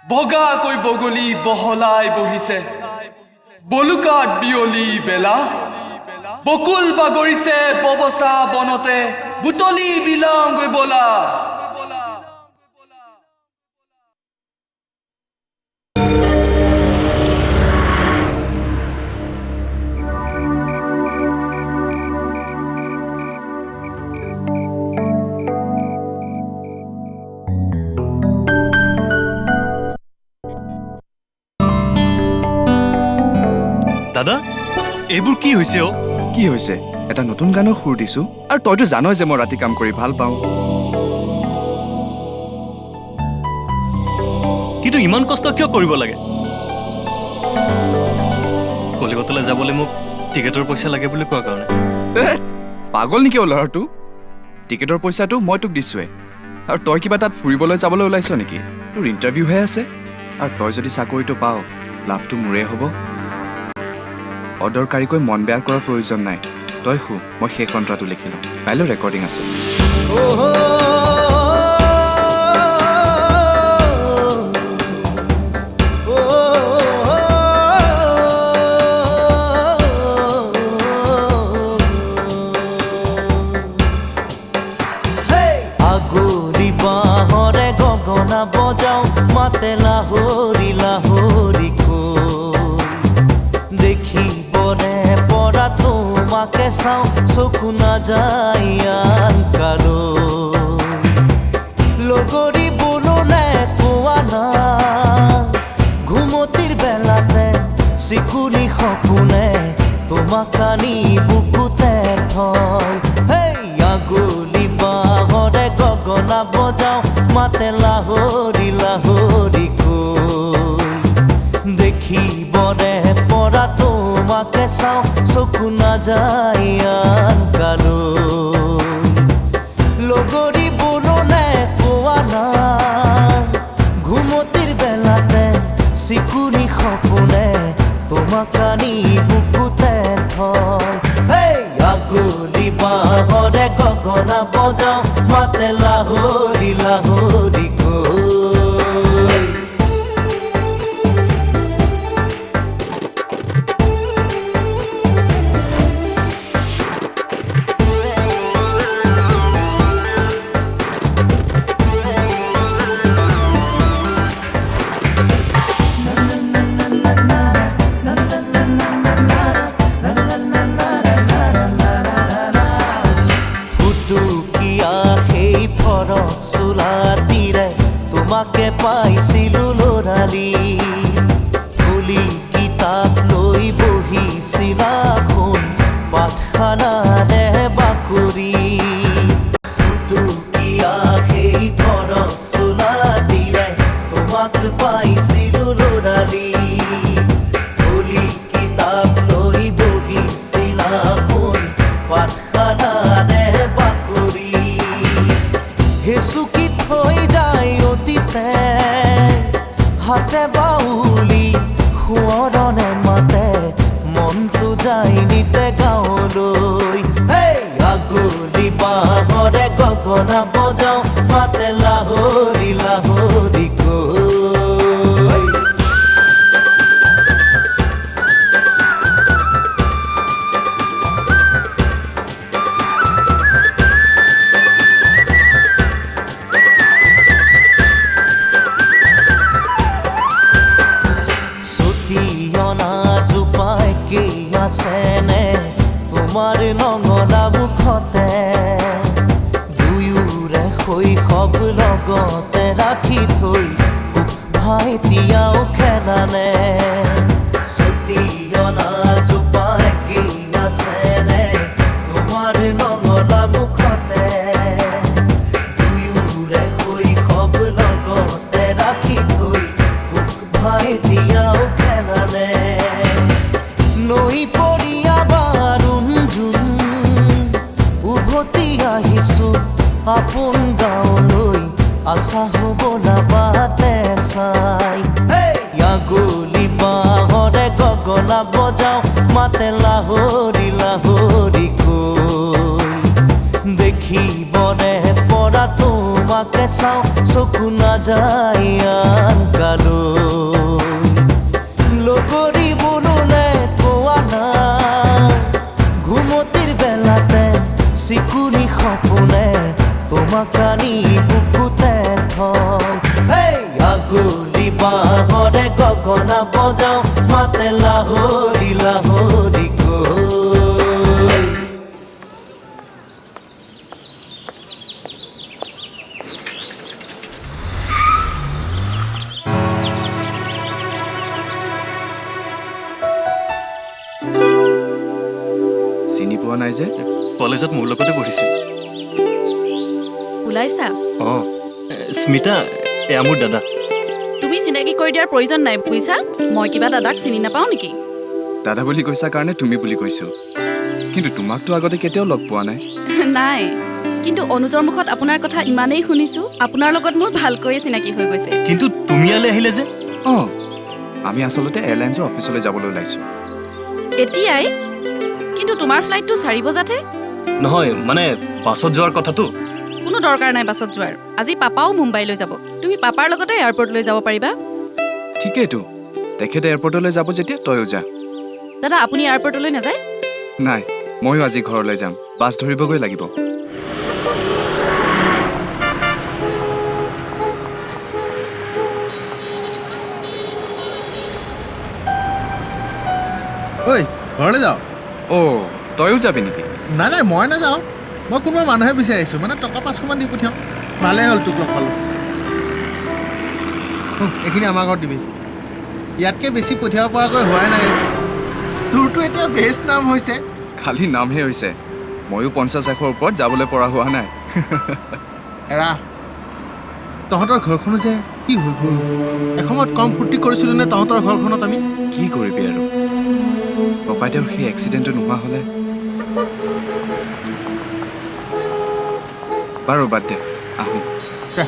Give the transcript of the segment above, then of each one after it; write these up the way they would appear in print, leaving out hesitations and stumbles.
বগাকৈ বগলী বহলাই বহিছে বলুকাত বিয়লি বেলা বকুল বাগৰিছে ববসা বনতে বুটলি বিলাংগৈ বলা দাদা এইবোৰ কি হৈছে অ কি হৈছে এটা নতুন গানৰ সুৰ দিছো আৰু তইতো জানই যে মই ৰাতি কাম কৰি ভাল পাওঁ কিন্তু ইমান কষ্ট কিয় কৰিব লাগে কলিকতালৈ যাবলৈ মোক টিকেটৰ পইচা লাগে বুলি কোৱা কাৰণে পাগল নেকি ল'ৰাটো টিকেটৰ পইচাটো মই তোক দিছোৱে আৰু তই কিবা তাত ফুৰিবলৈ যাবলৈ ওলাইছ নেকি তোৰ ইণ্টাৰভিউহে আছে আৰু তই যদি চাকৰিটো পাও লাভটো মোৰে হ'ব অদৰকাৰীকৈ মন বেয়া কৰাৰ প্ৰয়োজন নাই তই শু মই সেই কণ্ট্ৰাটো লিখি লওঁ কাইলৈ ৰেকৰ্ডিং আছে আগলি বাহৰে গগনা বজাও মাতে লাহৰি লাহৰি দেখিবনে পৰা তোমাকে চাওঁ চকু নাযায় আন কাৰো লগৰী বোলনে কোৱা না ঘুমতিৰ বেলাতে চিকুনি সপোনে তোমাক আনি বুকুতে থয় হেই আগলি বাহৰে গগনা বজাওঁ মাতে লাহৰি লাহৰি দেখিবনে পৰা তোমাকে চাওঁ চকু নাযায় আন কাৰো লগৰী বোলনে কোৱা না ঘুমতিৰ বেলাতে চিকুনি সপোনে তোমাক আনি বুকুতে থয় হেই আগলি বাহৰে গগনা বজাওঁ মাতে লাহৰি লাহৰি তোমাকে পাইছিলো লৰালি ফুলি কিতাপ লৈ বহিছিলা শুন পাঠখানাৰে বাকৰি সেই ফৰক চোলা দিলে তোমাক পাইছিলো লৰালি ফুলি কিতাপ লৈ বহিছিলা শুন পাঠখানাৰে বাকৰি হেচুকি থৈ যায় অতীতে হাতে বাউলি সোঁৱৰণে মাতে মনটো যায় নিতে গাঁৱলৈ হেই আগলি বাহৰে গগনা বজাওঁ মাতে লাহৰি লাহৰি আছেনে তোমাৰ নঙলা মুখতে দুয়োৰে শৈশৱ লগতে ৰাখি থৈ ভাইটিয়াও খেলানে চুটিয়না জোপাই কি আছেনে তোমাৰ নঙলা মুখতে দুয়োৰে শৈশৱ লগতে ৰাখি থৈ ভাইটিয়াও খেলানে নৈ পৰিয়া বাৰুণ জোন উভতি আহিছো আপোন গাঁৱলৈ আশা হ'ব নাবাতে চাই আগলি বাহৰে গগনা বজাওঁ মাতে লাহৰি লাহৰি দেখিবনে পৰা সদা তোমাকে চাওঁ চকু নাযায় আন কালৈ লগৰী বুলুলে কোৱা নাই ঘুমতিৰ বেলাতে চিকুৰি সপোনে তোমাক আনি বুকুতে থয় আগুলি বাঁহৰে গগনা বজাওঁ মাতে লাহৰি লাহৰি গৈ চিনি পোৱা নাই যে কলেজত মোৰ লগতে পঢ়িছিল ওলাইছা অঁ স্মিতা এয়া মোৰ দাদা তুমি চিনাকি কৰি দিয়াৰ প্ৰয়োজন নাই বুজিছা মই কিবা দাদাক চিনি নাপাওঁ নেকি দাদা বুলি কৈছা কাৰণে তুমি বুলি কৈছো কিন্তু তোমাকতো আগতে কেতিয়াও লগ পোৱা নাই নাই কিন্তু অনুজৰ মুখত আপোনাৰ কথা ইমানেই শুনিছো আপোনাৰ লগত মোৰ ভালকৈয়ে চিনাকি হৈ গৈছে কিন্তু তুমি ইয়ালৈ আহিলে যে অঁ আমি আচলতে এয়াৰলাইন্সৰ অফিচলৈ যাবলৈ ওলাইছোঁ এতিয়াই কিন্তু তোমাৰ ফ্লাইটটো 4 বজাতহে নহয় মানে বাছত যোৱাৰ কথাটো কোনো দৰকাৰ নাই বাছত যোৱাৰ আজি পাপাও মুম্বাইলৈ যাব তুমি পাপাৰ লগতে এয়াৰপৰ্টলৈ যাব পাৰিবা ঠিকেইতো তেখেতে এয়াৰপৰ্টলৈ যাব যেতিয়া তয়ো যা দাদা আপুনি এয়াৰপৰ্টলৈ নাযায় নাই ময়ো আজি ঘৰলৈ যাম বাছ ধৰিবগৈ লাগিব ঐ ঘৰলৈ যাওঁ অ' তয়ো যাবি নেকি নাই নাই মই নাযাওঁ মই কোনোবা মানুহে বিচাৰিছোঁ মানে টকা 500মান দি পঠিয়াওঁ ভালেই হ'ল তোক লগ পালোঁ এইখিনি আমাৰ ঘৰত দিবি ইয়াতকৈ বেছি পঠিয়াব পৰাকৈ হোৱাই নাই তোৰতো এতিয়া বেষ্ট নাম হৈছে খালি নামহে হৈছে ময়ো 50 লাখৰ ওপৰত যাবলৈ পৰা হোৱা নাই এৰা তহঁতৰ ঘৰখনো যে কি হৈ গ'ল এসময়ত কম ফূৰ্তি কৰিছিলোঁ নে তহঁতৰ ঘৰখনত আমি কি কৰিবি আৰু ককাইদেউৰ সেই এক্সিডেণ্টটো নোহোৱা হ'লে বাৰু বাদ দে আহোঁ দে।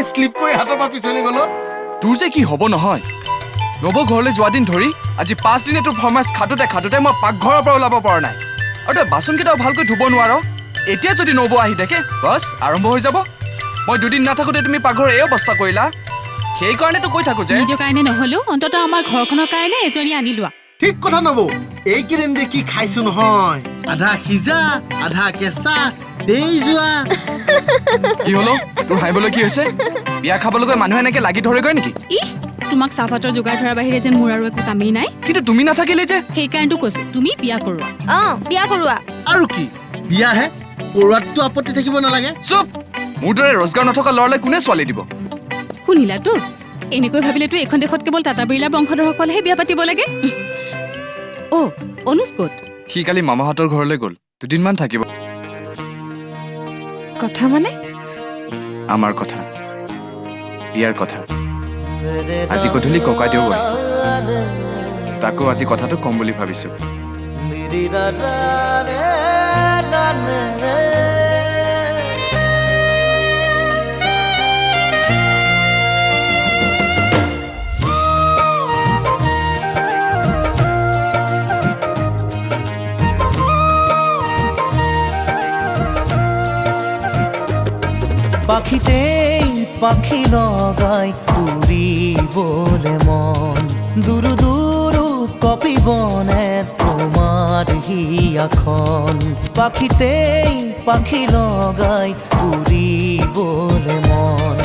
শ্লিপ কৰি হাতৰ পৰা পিছলি গ'লো তোৰ যে কি হ'ব নহয় নব ঘৰলৈ যোৱা দিন ধৰি আজি 5 দিনে তোৰ ফৰ্মাছ খাটোতে মই পাকঘৰৰ পৰা ওলাব পৰা নাই আৰু তই বাচনকেইটাও ভালকৈ ধুব নোৱাৰ এতিয়া যদি নব আহি দেখে বাছ আৰম্ভ হৈ যাব মই দুদিন নাথাকোঁতে তুমি পাকঘৰৰ এই অৱস্থা কৰিলা সেইকাৰণেতো কৈ থাকোঁ যে নিজৰ কাৰণে নহ'লেও অন্ততঃ আমাৰ ঘৰখনৰ কাৰণে এজনী আনি লোৱা ঠিক কথা নব এইকেইদিন যে কি খাইছো নহয় আধা সিজা আধা কেঁচা দেই যোৱা কি হলো তোৰ হাঁহিবলৈ কি হৈছে বিয়া খাবলৈকৈ মানুহে এনেকৈ লাগি ধৰেগৈ নেকি ইহ তোমাক চাহপাতৰ যোগাৰ ধৰাৰ বাহিৰে যেন মোৰ আৰু একো কামেই নাই কিন্তু তুমি নাথাকিলে যে সেইকাৰণেতো কৈছো তুমি বিয়া কৰোৱা বিয়া কৰোৱা আৰু কি বিয়াহে কৰোৱাততো আপত্তি থাকিব নালাগে চুপ মোৰ দৰে ৰোজগাৰ নথকা ল'ৰালৈ কোনে ছোৱালী দিব শুনিলাতো এনেকৈ ভাবিলেতো এইখন দেশত কেৱল টাটা বিৰলা বংশধৰসকলেহে বিয়া পাতিব লাগে অ' অনুজ ক'ত সি কালি মামাহঁতৰ ঘৰলৈ গ'ল দুদিনমান থাকিব কথা মানে আমাৰ কথা ইয়াৰ কথা আজি গধূলি ককাইদেউ তাকো আজি কথাটো কম বুলি ভাবিছো পাখিতেই পাখি লগাই উড়িবলে মন দূর দূর কপিবনে তোমার হিয়াখন পাখিতেই পাখি লগাই উড়িবলে মন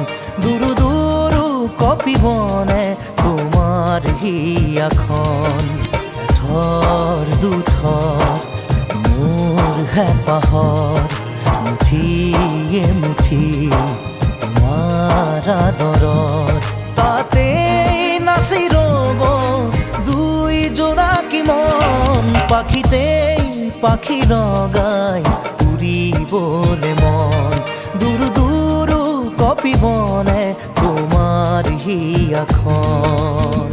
দূর দূর কপিবনে তোমার হিয়াখন থর দুথর মোর হেঁপাহর মুঠিয়ে মুঠি তোমাৰ আদৰত তাতে নাচি ৰ'ব দুই জোনাকী মন পাখিতেই পাখি লগাই উৰিবলে মন দূৰ দূৰ কপিবনে তোমাৰ হিয়াখন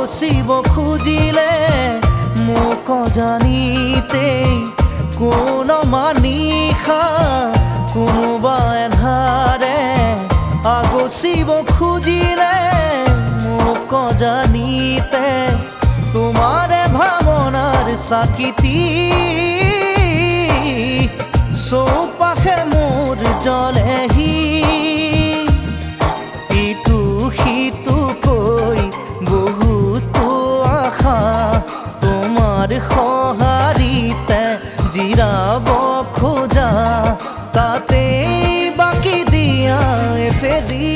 আগচিব খুজিলে মোক জানিতেই কোন মানিষা কোনোবা এন্ধাৰে আগচিব খুজিলে মোক জানিতে তোমাৰে ভাৱনাৰ চাকিতি চৌপাশে মোৰ জ্বলেহি ইটো সিটোকৈ বহুতো আশা তোমাৰ সঁহাৰিতে জিৰাব খোজা তাতেই বাকী দিয়া ফেৰি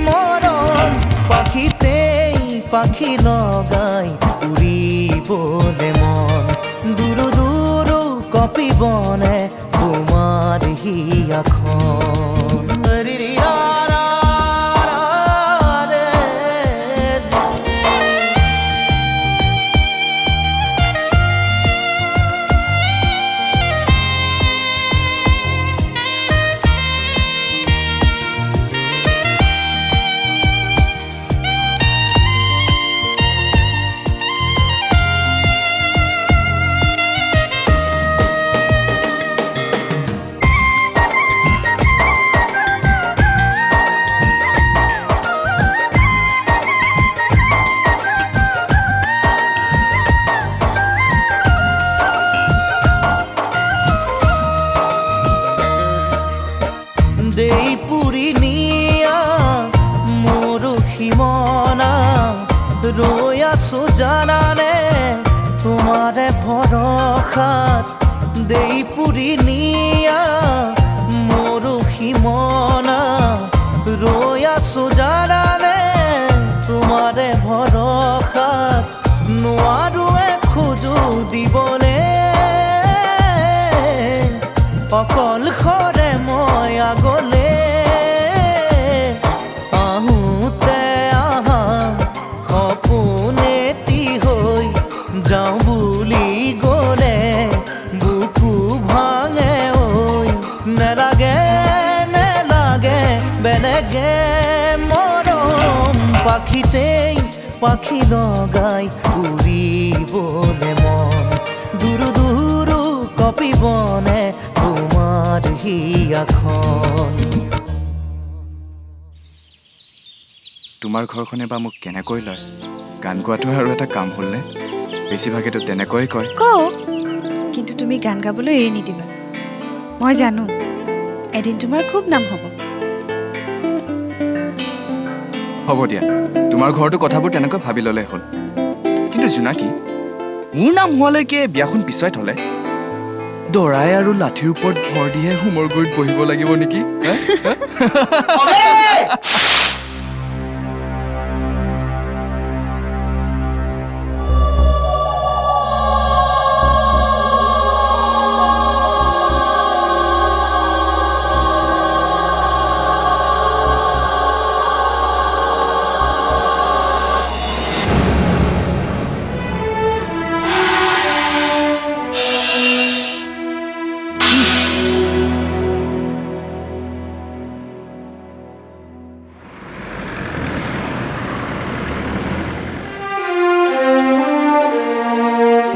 মৰম পাখিতেই পাখি লগাই উৰিবলে মন দূৰো দূৰো কপিবনে তোমাৰ হিয়াখন দেই পুৰি নিয়া মোৰ সীমনা ৰৈ আছো জানানে তোমাৰে ভৰসাত দেই পুৰি নিয়া মোৰ সীমনা ৰৈ আছো জানানে তোমাৰে ভৰসাত নোৱাৰোৱে খোজো দিবলে অকল খৰে মই আগলে আহোঁতে আহা সপোনেটি হৈ যাওঁ বুলি গ'লে বুকু ভাঙে ঐ নেলাগে নেলাগে বেলেগে মৰম পাখিতেই পাখি লগাই উৰিবলে মন দূৰো দূৰো কপিবনে তোমাৰ হিয়াখন তোমাৰ ঘৰখনে বা মোক কেনেকৈ লয় গান গোৱাটো আৰু এটা কাম হ'লনে বেছিভাগেতো তেনেকৈয়ে কয় কওক কিন্তু তুমি গান গাবলৈ এৰি নিদিবা মই জানো এদিন তোমাৰ খুব নাম হ'ব হ'ব দিয়া তোমাৰ ঘৰতো কথাবোৰ তেনেকৈ ভাবি ল'লে হ'ল কিন্তু জোনাকী মোৰ নাম হোৱালৈকে বিয়াখন পিছুৱাই থ'লে দৰাই আৰু লাঠিৰ ওপৰত ভৰ দিহে হোমৰ গুৰিত বহিব লাগিব নেকি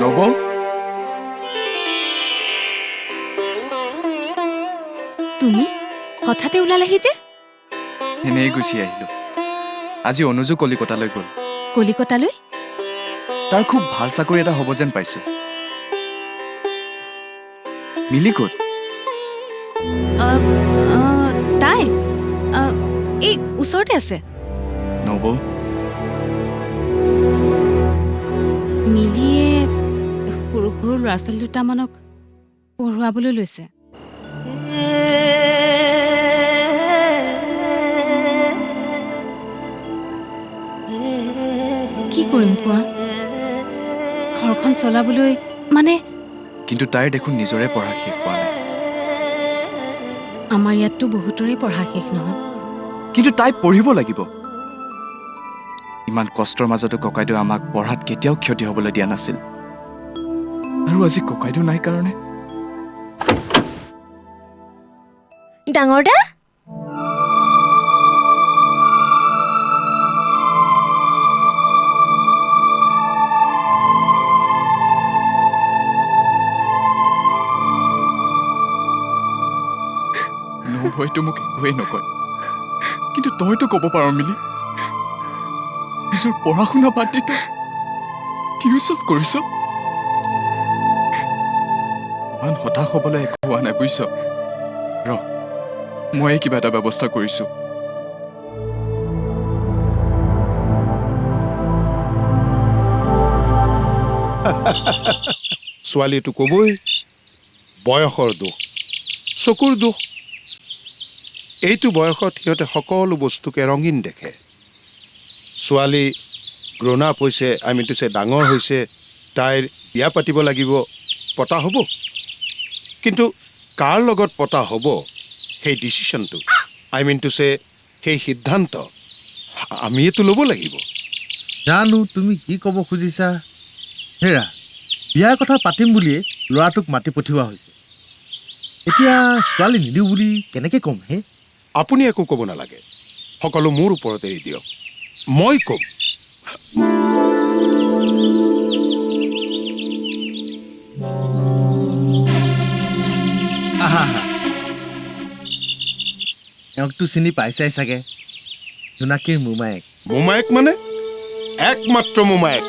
নব তুমি হঠাতে ওলালাহি যে এনেই গুচি আহিলোঁ আজি অনুজো কলিকতালৈ গ'ল কলিকতালৈ তাৰ খুব ভাল চাকৰি এটা হ'ব যেন পাইছোঁ মিলি ক'ত তাই এই ওচৰতে আছে নব মিলিয়ে সৰু সৰু ল'ৰা ছোৱালী দুটামানক পঢ়ুৱাবলৈ লৈছে কি কৰিম কোৱা ঘৰখন চলাবলৈ মানে কিন্তু তাইৰ দেখোন নিজৰে পঢ়া শেষ হোৱা নাই আমাৰ ইয়াততো বহুতৰে পঢ়া শেষ নহয় কিন্তু তাই পঢ়িব লাগিব ইমান কষ্টৰ মাজতো ককাইদেউ আমাক পঢ়াত কেতিয়াও ক্ষতি হ'বলৈ দিয়া নাছিল আৰু আজি ককাইদেউ নাই কাৰণে ডাঙৰ দা ভয়তো মোক একোৱেই নকয়, কিন্তু তইতো ক'ব পাৰ মিলি নিজৰ পঢ়া শুনা বাদ দি তই টিউচন কৰিছ। ইমান হতাশ হ'বলৈ একো হোৱা নাই বুজিছ। মই কিবা এটা ব্যৱস্থা কৰিছো। ছোৱালীটো ক'বই বয়সৰ দোষ, চকুৰ দোষ। এইটো বয়সত সিহঁতে সকলো বস্তুকে ৰঙীন দেখে। ছোৱালী গ্ৰ'ন আপ হৈছে, ডাঙৰ হৈছে, তাইৰ বিয়া পাতিব লাগিব, পতা হ'ব। কিন্তু কাৰ লগত পতা হ'ব সেই ডিচিশ্যনটো, সেই সিদ্ধান্ত আমিয়েতো ল'ব লাগিব। জানো তুমি কি ক'ব খুজিছা। হেৰা, বিয়াৰ কথা পাতিম বুলিয়ে ল'ৰাটোক মাতি পঠিওৱা হৈছে। এতিয়া ছোৱালী নিদিওঁ বুলি কেনেকৈ ক'ম হে? আপুনি একো ক'ব নালাগে, সকলো মোৰ ওপৰত এৰি দিয়ক, মই ক'ম। আহা আহা, এওঁকতো চিনি পাইছাই চাগে, জোনাকীৰ মোমায়েক। মোমায়েক মানে? একমাত্ৰ মোমায়েক।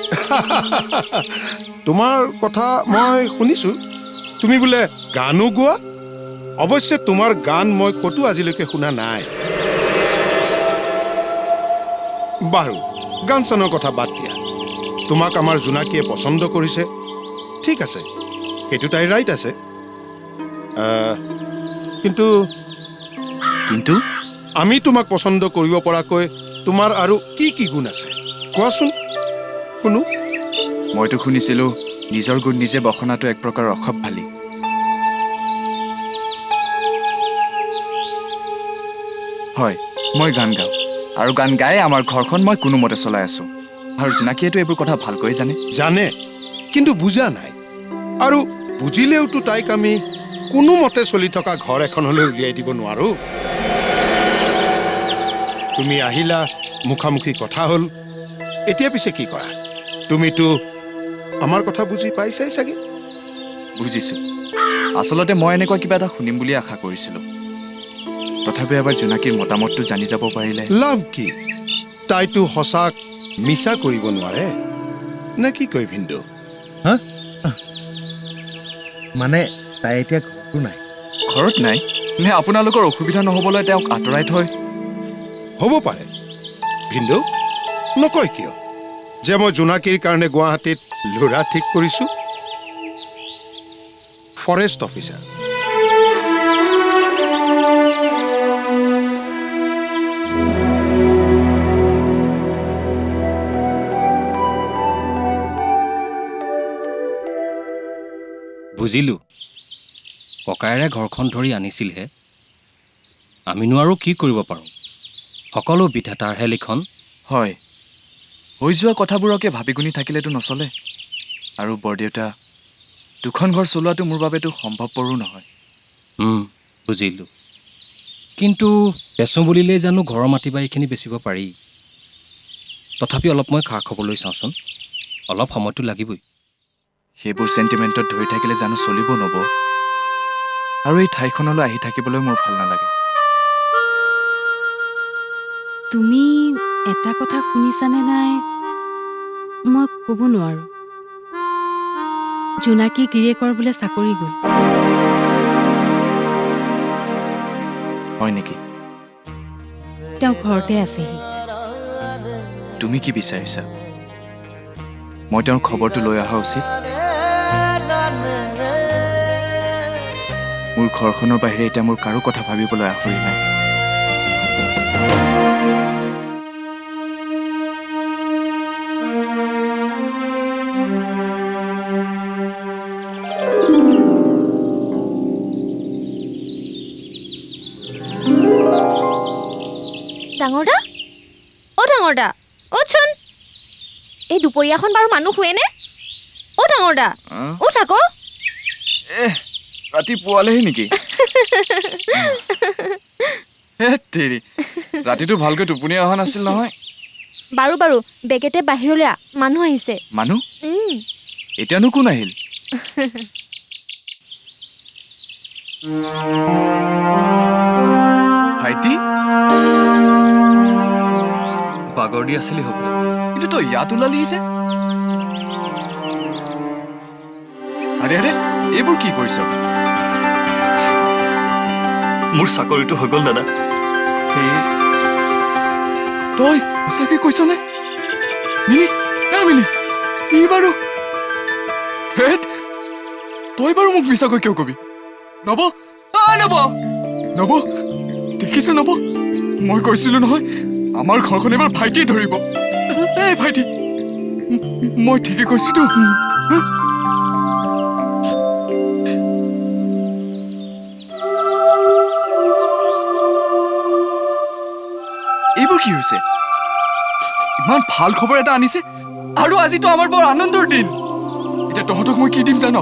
তোমাৰ কথা মই শুনিছোঁ, তুমি বোলে গানো গোৱা। অৱশ্যে তোমাৰ গান মই ক'তো আজিলৈকে শুনা নাই। বাৰু, গান চানৰ কথা বাদ দিয়া। তোমাক আমাৰ জোনাকীয়ে পচন্দ কৰিছে, ঠিক আছে, সেইটো তাইৰ ৰাইট আছে। কিন্তু কিন্তু আমি তোমাক পচন্দ কৰিব পৰাকৈ তোমাৰ আৰু কি কি গুণ আছে কোৱাচোন, শুনো। মইতো শুনিছিলোঁ নিজৰ গুণ নিজে বখনাটো এক প্ৰকাৰ অসভ্যালি। হয়, মই গান গাওঁ, আৰু গান গাই আমাৰ ঘৰখন মই কোনোমতে চলাই আছোঁ। আৰু জোনাকীয়েতো এইবোৰ কথা ভালকৈ জানে। জানে, কিন্তু বুজা নাই। আৰু বুজিলেওতো তাইক আমি কোনোমতে চলি থকা ঘৰ এখনলৈ উলিয়াই দিব নোৱাৰোঁ। তুমি আহিলা, মুখামুখি কথা হ'ল, এতিয়া পিছে কি কৰা? তুমিতো আমাৰ কথা বুজি পাইছাই চাগে। বুজিছোঁ, আচলতে মই এনেকুৱা কিবা এটা শুনিম বুলি আশা কৰিছিলোঁ। তথাপিও এবাৰ জোনাকীৰ মতামতটো জানি যাব পাৰিলে। লাভ কি? তাইতো সঁচাক মিছা কৰিব নোৱাৰে, নে কি কয় ভিন্দু? হা? মানে তাই এতিয়া ঘৰতো নাই? ঘৰত নাই নে আপোনালোকৰ অসুবিধা নহ'বলৈ তেওঁক আঁতৰাই থৈ? হ'ব পাৰে। ভিন্দু, নকয় কিয় যে মই জোনাকীৰ কাৰণে গুৱাহাটীত ল'ৰা ঠিক কৰিছোঁ? Forest officer. বুজিলোঁ, ককায়েৰে ঘৰখন ধৰি আনিছিলহে। আমিনো আৰু কি কৰিব পাৰোঁ? সকলো বিধাতাৰহে লিখন। হয়, হৈ যোৱা কথাবোৰকে ভাবি গুণি থাকিলেতো নচলে। আৰু বৰদেউতা, দুখন ঘৰ চলোৱাটো মোৰ বাবেতো সম্ভৱপৰো নহয়। বুজিলোঁ, কিন্তু বেচোঁ বুলিলেই জানো ঘৰৰ মাটি বাৰীখিনি বেচিব পাৰি? তথাপি অলপ মই খাৰ খবলৈ চাওঁচোন, অলপ সময়টো লাগিবই। সেইবোৰ চেণ্টিমেণ্টত ধৰি থাকিলে জানো চলিব নব? আৰু এই ঠাইখনলৈ আহি থাকিবলৈ মোৰ ভাল নালাগে। তুমি এটা কথা শুনিছানে নাই মই ক'ব নোৱাৰোঁ। জোনাকী গিৰিয়েকৰ বোলে চাকৰি গ'ল। হয় নেকি? তেওঁ ঘৰতে আছেহি। তুমি কি বিচাৰিছা? মই তেওঁৰ খবৰটো লৈ অহা উচিত? মোৰ ঘৰখনৰ বাহিৰে এতিয়া মোৰ কাৰো কথা ভাবিবলৈ আহৰি নাই। ডাঙৰ দা, অ' ডাঙৰ দা, অ'চোন। এই দুপৰীয়াখন বাৰু মানুহ শুৱেনে? অ' ডাঙৰ দা, উঠ আকৌ। ৰাতি পুৱালেহি নেকি? ৰাতিটো ভালকৈ টোপনি অহা নাছিল নহয়। বাৰু বাৰু, বেগেতে বাহিৰলৈ মানুহ আহিছে। মানুহ? এতিয়ানো কোন আহিল? বাগৰ দি আছিলি হ'ব। কিন্তু তই ইয়াত ওলালি যে আৰে আৰে এইবোৰ কি কৰিছ? মোৰ চাকৰিটো হৈ গ'ল দাদা। সেয়ে তই সঁচাকে কৈছনে? মিলি মিলি ই বাৰু ধেৎ, তই বাৰু মোক মিছাকৈ কিয় কবি? নব নব নব দেখিছ নব, মই কৈছিলো নহয় আমাৰ ঘৰখন এবাৰ ভাইটিয়ে ধৰিব। এই ভাইটি, মই ঠিকে কৈছোতো? এইবোৰ কি হৈছে? ইমান ভাল খবৰ এটা আনিছে আৰু আজিতো আমাৰ বৰ আনন্দৰ দিন। এতিয়া তহঁতক মই কি দিম জান?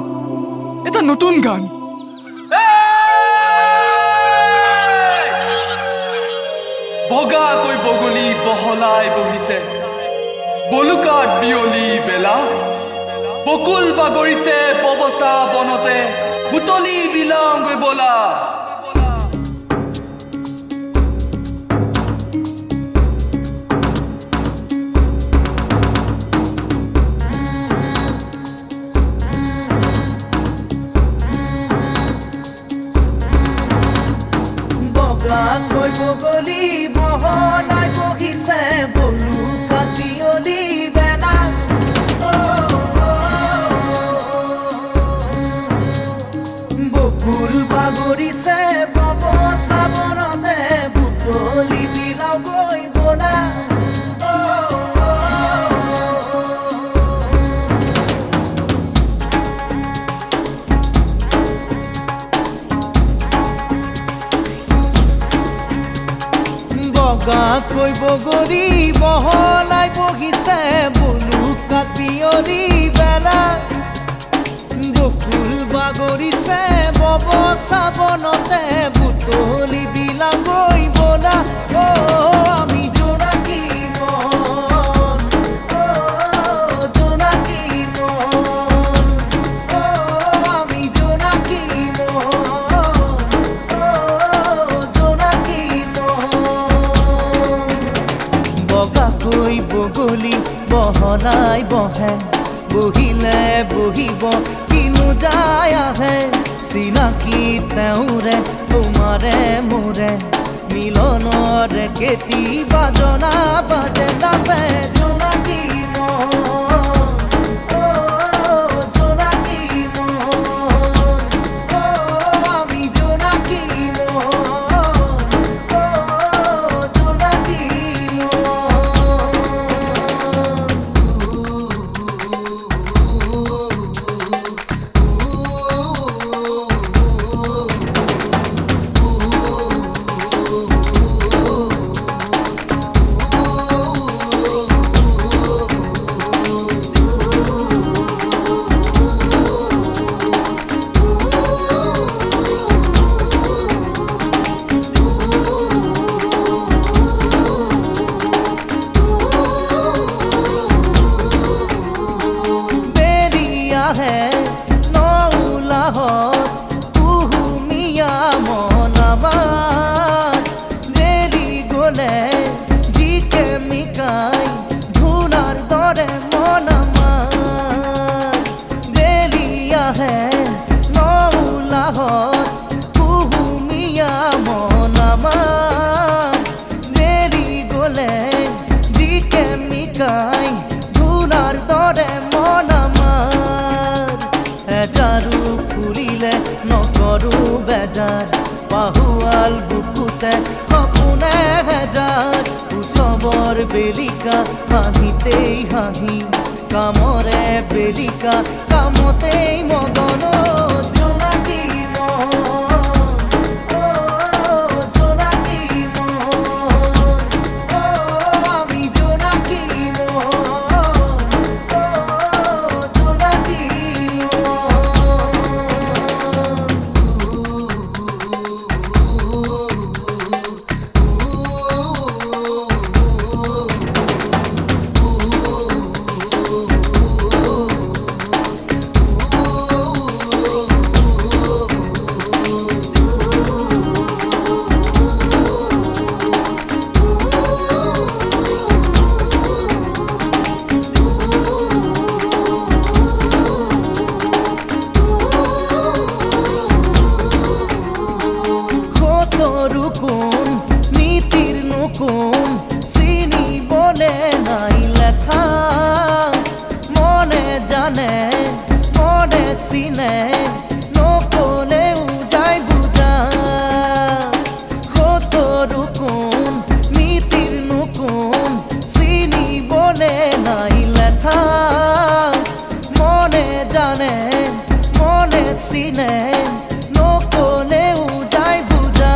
এটা নতুন গান। বগাকৈ বগলী বহলাই বহিছে, বলুকাত বিয়লি বেলা, বকুল বাগৰিছে ববচা বনতে, বুটলি বিলাওঁগৈ বলা। বগাকৈ বগলী বহলাই বহিছে, বলুকাত বিয়লি বেলা, বকুল বাগৰিছে ববচা বনতে, বুটলি বিলাওঁগৈ বলা। বগাকৈ বগলী বহলাই বহিছে, বলুকাত বিয়লি বেলা, বকুল বাগৰিছে ববচা বনতে, বুটলি বিলাওঁগৈ বলা। আমি জোনাকী মন, জোনাকী মন, আমি জোনাকী মন, জোনাকী মন। বগাকৈ বগলী বহলাই বহে, বহিলে বহিব কিনো যায় আহে, চিনাকি তেওঁৰে তোমাৰে মোৰে, মিলনৰ কেতি বাজনা বাজে নাচে জোনাকী মন, জোনাকী মন, আমি জোনাকী মন, জোনাকী বেজাৰ পাহুৱাল বুকুতে সপোনে হেজাৰ, উৎসৱৰ বেলিকা হাঁহিতেই হাঁহি, কামৰে বেলিকা কামতেই মগন। জোনাকী মন, জোনাকী মন, আমি জোনাকী মন, জোনাকী মন। কোন নীতির নকুন চিনিবলে নাই লেখা মনে জানে মনে চিনে নকলেও যায় বুজা কতরু কোন নীতির নকুন চিনিবলে নাই লেখা মনে জানে মনে চিনে নকলেও যায় বুজা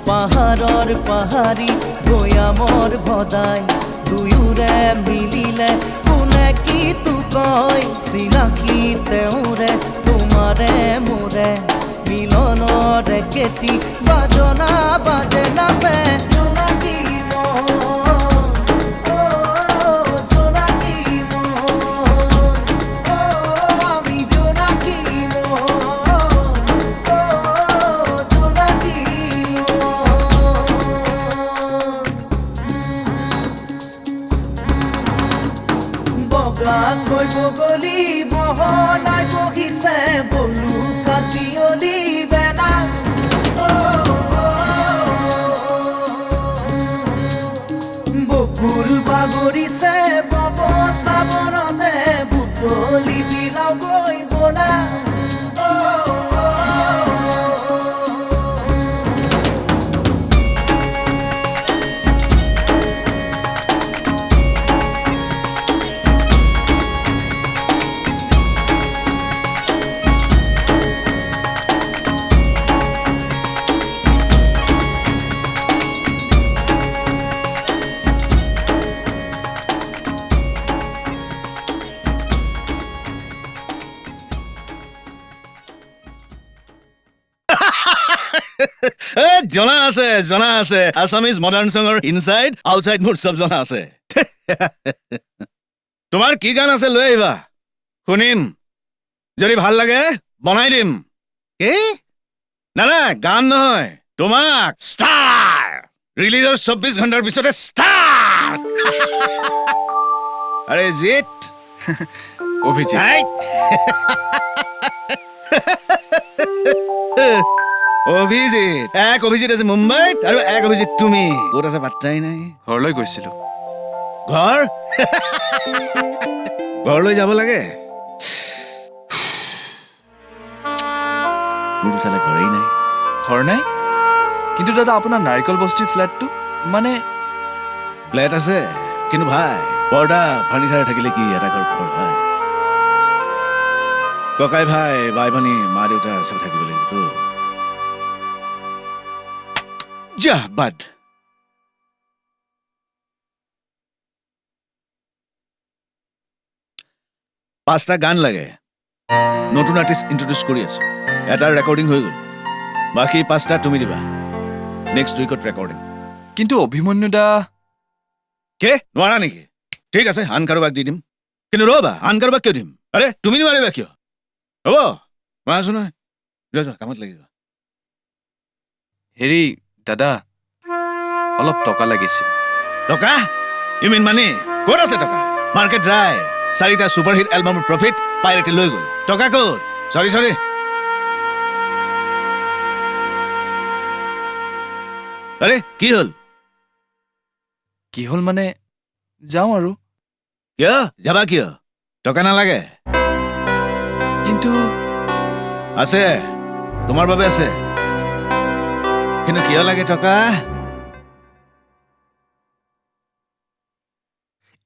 পাহাড়ৰ পাহাৰী ভৈয়ামৰ ভদাই দুয়োৰে মিলিলে কোনে কি তো কয় চিনাকি তেওঁৰে তোমাৰে মোৰে মিলনৰে কেতি বাজনা বাজে নাচে জোনাকী মন, জোনাকী মন, আমি জোনাকী মন, জোনাকী মন। বগাকৈ বগলী বহলাই বহিছে বলু কাটিয়লি বেলা বকুল বাগৰিছে বব চাবনতে বুটলি বিলাও গৈ বলা জনা আছে আছামিজ মডাৰ্ণ চঙৰ ইনচাইড আউটচাইড মোৰ চব জনা আছে তোমাৰ কি গান আছে লৈ আহিবা শুনিম যদি ভাল লাগে বনাই দিম কি না গান নহয় তোমাক ষ্টাৰ ৰিলিজৰ 24 ঘণ্টাৰ পিছতে ষ্টাৰ আৰে জিত অভিজিৎ অভিজিৎ এক অভিজিৎ আছে মুম্বাইত আৰু এক অভিজিৎ তুমি ক'ত আছে পাত্তাই নাই ঘৰলৈ গৈছিলো ঘৰ ঘৰলৈ যাব লাগে মোৰ চালে ঘৰেই নাই ঘৰ নাই কিন্তু দাদা আপোনাৰ নাৰিকল বস্তিৰ ফ্লেটটো মানে ফ্লেট আছে কিন্তু ভাই পৰ্দা ফাৰ্নিচাৰ থাকিলে কি এটা ঘৰ হয় ককাই ভাই বাই ভনী মা দেউতা চব থাকিব লাগিবতো যা বাদ পাঁচটা গান লাগে নতুন আৰ্টিষ্ট ইন্ট্ৰডিউচ কৰি আছো এটাৰ ৰেকৰ্ডিং হৈ গ'ল বাকী পাঁচটা তুমি দিবা নেক্সট উইকত ৰেকৰ্ডিং কিন্তু অভিমন্যু দা কে নোৱাৰা নেকি ঠিক আছে আন কাৰোবাক দি দিম কিন্তু ৰ'বা আন কাৰোবাক কিয় দিম আৰে তুমি নোৱাৰিবা কিয় হ'ব মই আছো নহয় যোৱা কামত লাগি যোৱা হেৰি দাদা অলপ টকা লাগিছিল টকা ইউ মিন মানি ক'ত আছে টকা মাৰ্কেট ড্ৰাই 4টা ছুপাৰহিট এলবামৰ প্ৰফিট পাইৰেটে লৈ গ'ল টকা ক'ত সৰি আৰে কি হ'ল মানে যাওঁ আৰু কিয় যাবা কিয় টকা নালাগে কিন্তু আছে তোমাৰ বাবে আছে কিন্তু কিয় লাগে টকা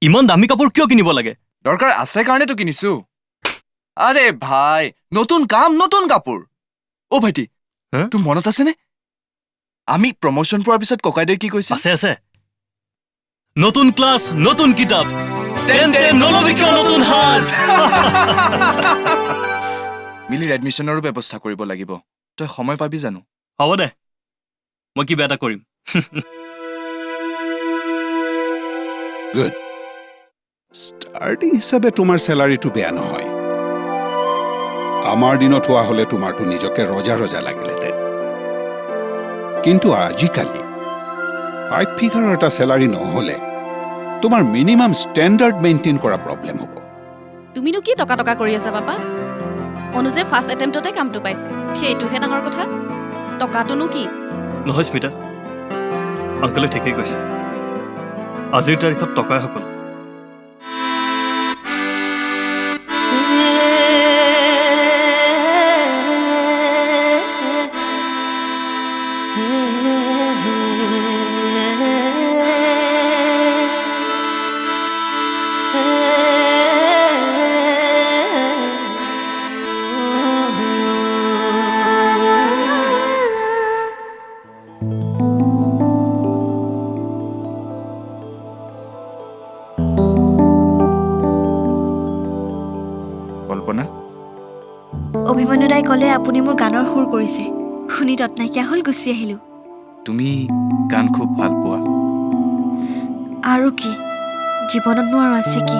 ইমান দামী কাপোৰ কিয় কিনিব লাগে দৰকাৰ আছে কাৰণেতো কিনিছো আৰে ভাই নতুন কাম নতুন কাপোৰ অ' ভাইটি তোৰ মনত আছেনে আমি প্ৰমোশ্যন পোৱাৰ পিছত ককাইদেউ কি কৈছে আছে নতুন ক্লাছ নতুন কিতাপ তেন্তে নলবি কিয় নতুন সাজ মিলিৰ এডমিশ্যনৰো ব্যৱস্থা কৰিব লাগিব তই সময় পাবি জানো হ'ব দে মই কিবা এটা কৰিম গুড ষ্টাৰ্টিং হিচাপে তোমাৰ চেলাৰীটো বেয়া নহয় আমাৰ দিনত হোৱা হ'লে তোমাৰতো নিজকে ৰজা লাগিলেহেঁতেন কিন্তু আজিকালি 5 ফিগাৰৰ এটা চেলাৰী নহ'লে তোমাৰ মিনিমাম ষ্টেণ্ডাৰ্ড মেইনটেইন কৰা প্ৰব্লেম হ'ব তুমিনো কি টকা কৰি আছা পাপা অনুজে ফাৰ্ষ্ট এটেম্পটতে কামটো পাইছে সেইটোহে ডাঙৰ কথা টকাটোনো কি নহয় স্মিতা, আংকলে ঠিকেই কৈছে। আজিৰ তাৰিখত টকাই সকলো। কল্পনা, অভিমন্যু দাই ক'লে আপুনি মোৰ গানৰ সুৰ কৰিছে। শুনি তত নাইকিয়া হ'ল, গুচি আহিলোঁ। তুমি গান খুব ভাল পোৱা। আৰু কি, জীৱনতনো আৰু আছে কি?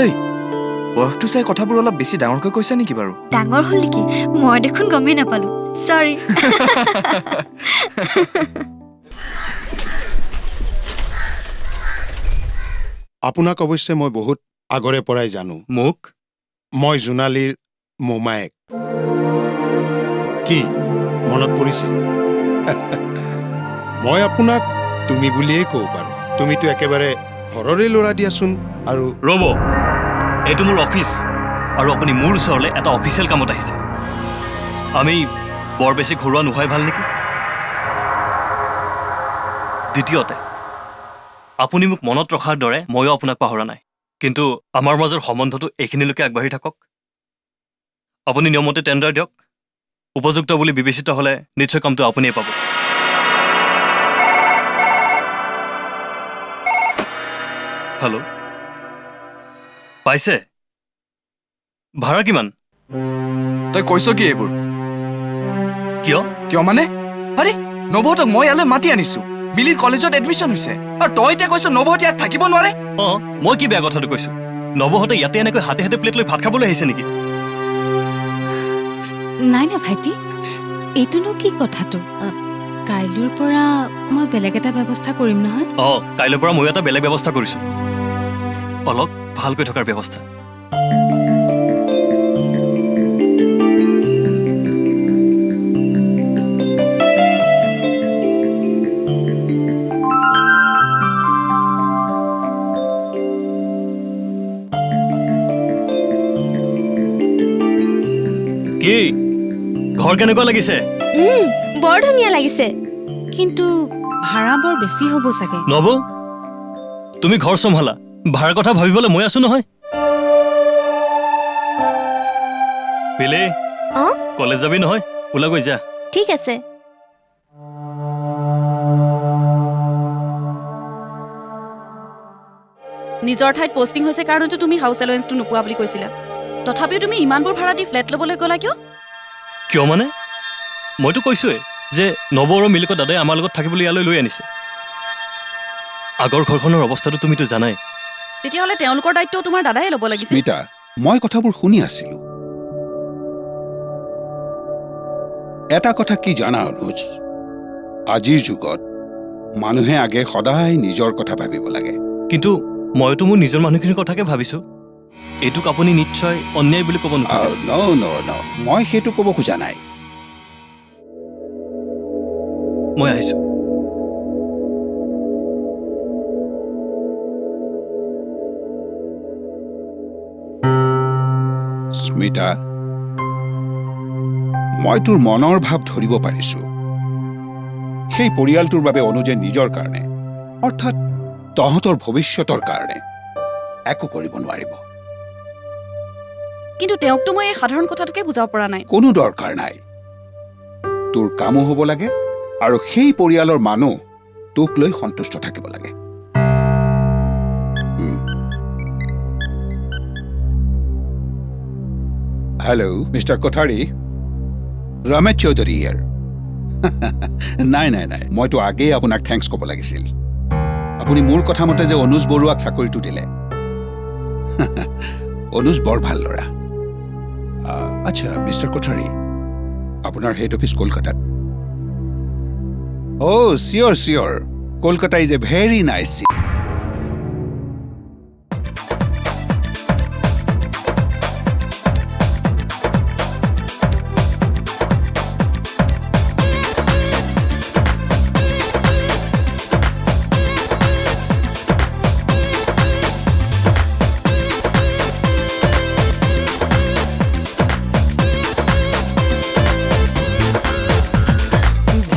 এই বয়সটো চাই কথাবোৰ অলপ বেছি ডাঙৰকৈ কৈছা নেকি বাৰু? ডাঙৰ হ'ল নেকি? মই দেখোন গমেই নাপালোঁ, চৰি। আপোনাক অৱশ্যে মই বহুত আগৰে পৰাই জানো। মোক মই জোনালীৰ মোমায়েক। কি মনত পৰিছে? মই আপোনাক তুমি বুলিয়েই ক'ব পাৰোঁ। তুমিতো একেবাৰে ঘৰৰে ল'ৰা দিয়াচোন। আৰু ৰ'ব, এইটো মোৰ অফিচ আৰু আপুনি মোৰ ওচৰলৈ এটা অফিচিয়েল কামত আহিছে। আমি বৰ বেছি ঘৰুৱা নোহোৱাই ভাল নেকি? দ্বিতীয়তে, আপুনি মোক মনত ৰখাৰ দৰে ময়ো আপোনাক পাহৰা নাই, কিন্তু আমাৰ মাজৰ সম্বন্ধটো এইখিনিলৈকে আগবাঢ়ি থাকক। আপুনি নিয়মতে টেণ্ডাৰ দিয়ক। উপযুক্ত বুলি বিবেচিত হ'লে নিশ্চয় কামটো আপুনিয়ে পাব। হেল্ল', পাইছে? ভাড়া কিমান? তই কৈছ কি এইবোৰ? কিয়? কিয় মানে? আৰে নৱহঁতক মই ইয়ালৈ মাতি আনিছো। মিলিৰ কলেজত এডমিশ্যন হৈছে আৰু তই এতিয়া কৈছ নৱহঁত ইয়াত থাকিব নোৱাৰে? অঁ, মই কি বেয়া কথাটো কৈছো? নৱহঁতে ইয়াতে এনেকৈ হাতে হাতে প্লেট লৈ ভাত খাবলৈ আহিছে নেকি? নাই না ভাইটি, এইটোনো কি কথাটো? কাইলৈৰ পৰা মই বেলেগ এটা ব্যৱস্থা কৰিম নহয়। অঁ, কাইলৈৰ পৰা ময়ো এটা বেলেগ ব্যৱস্থা কৰিছোঁ, অলপ ভালকৈ থকাৰ ব্যৱস্থা। কি ঘৰ কেনেকুৱা লাগিছে? বৰ ধুনীয়া লাগিছে। কিন্তু ভাড়া বৰ বেছি হ'ব চাগে। নব, তুমি ঘৰ চম্ভালা, ভাড়াৰ কথা ভাবিবলৈ মই আছো নহয়। পিলে, অঁ, কলেজ যাবি নহয়? ওলাগৈ যা। ঠিক আছে। নিজৰ ঠাইত পষ্টিং হৈছে কাৰণেতো তুমি হাউচ এলাৱেঞ্চটো নোপোৱা বুলি কৈছিলা। তথাপিও তুমি ইমানবোৰ ভাড়া দি ফ্লেট ল'বলৈ গ'লা কিয়? কিয় মানে? মইতো কৈছোৱেই যে নৱ আৰু মিলিকৰ দাদাই আমাৰ লগত থাকিবলৈ ইয়ালৈ লৈ আনিছে। আগৰ ঘৰখনৰ অৱস্থাটো তুমিতো জানাই। তেতিয়াহ'লে তেওঁলোকৰ দায়িত্বও তোমাৰ দাদাই ল'ব লাগিছিল। স্মিতা, মই কথাবোৰ শুনি আছিলো। এটা কথা কি জানা অনুজ, আজিৰ যুগত মানুহে আগে সদায় নিজৰ কথা ভাবিব লাগে। কিন্তু মইতো মোৰ নিজৰ মানুহখিনিৰ কথাকে ভাবিছো। এইটোক আপুনি নিশ্চয় অন্যায় বুলি ক'ব নোখোজে। মই সেইটো ক'ব খোজা নাই। মই আহিছো। স্মিতা, মই তোৰ মনৰ ভাৱ ধৰিব পাৰিছো। সেই পৰিয়ালটোৰ বাবে অনুজে নিজৰ কাৰণে, অৰ্থাৎ তহঁতৰ ভৱিষ্যতৰ কাৰণে একো কৰিব নোৱাৰিব। কিন্তু তেওঁকতো মই এই সাধাৰণ কথাটোকে বুজাব পৰা নাই। কোনো দৰকাৰ নাই। তোৰ কামো হ'ব লাগে আৰু সেই পৰিয়ালৰ মানুহ তোক লৈ সন্তুষ্ট থাকিব লাগে। হেল্ল' মিষ্টাৰ কোঠাৰী, ৰমেশ চৌধুৰী ইয়াৰ। নাই নাই নাই, মইতো আগেই আপোনাক থেংকছ ক'ব লাগিছিল। আপুনি মোৰ কথা মতে যে অনুজ বৰুৱাক চাকৰিটো দিলে। অনুজ বৰ ভাল ল'ৰা। আচ্ছা মিষ্টাৰ কোঠাৰী, আপোনাৰ হেড অফিচ কলকাতাত? Oh' sure sure, Kolkata is a very nice city.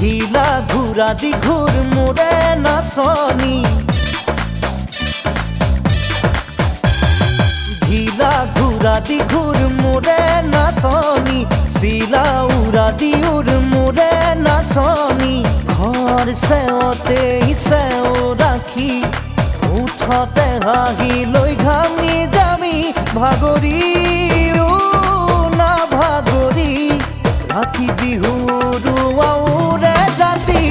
ঢিলা ঘূৰা দীঘূৰ মোৰে নাচনী ঢিলা ঘূৰা দীঘূৰ মোৰে নাচনী চিলা উৰা দিউৰ মোৰে নাচনী ঘৰ চেৱতে চেও ৰাখি উঠতে হাঁহি লৈ ঘামি যামি ভাগৰি না ভাগৰি ৰাতি বিহুৰ আউৰে ৰাতি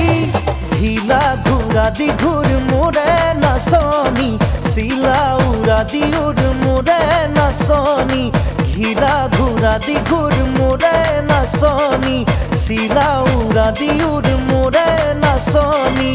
ঢিলা ঘূৰা দীঘূৰ মোৰে নাচনী চিলা উৰা দিউৰ মোৰে নাচনী ঢিলা ঘূৰা দীঘূৰ মোৰে নাচনী চিলা উৰা দিউৰ মোৰে নাচনী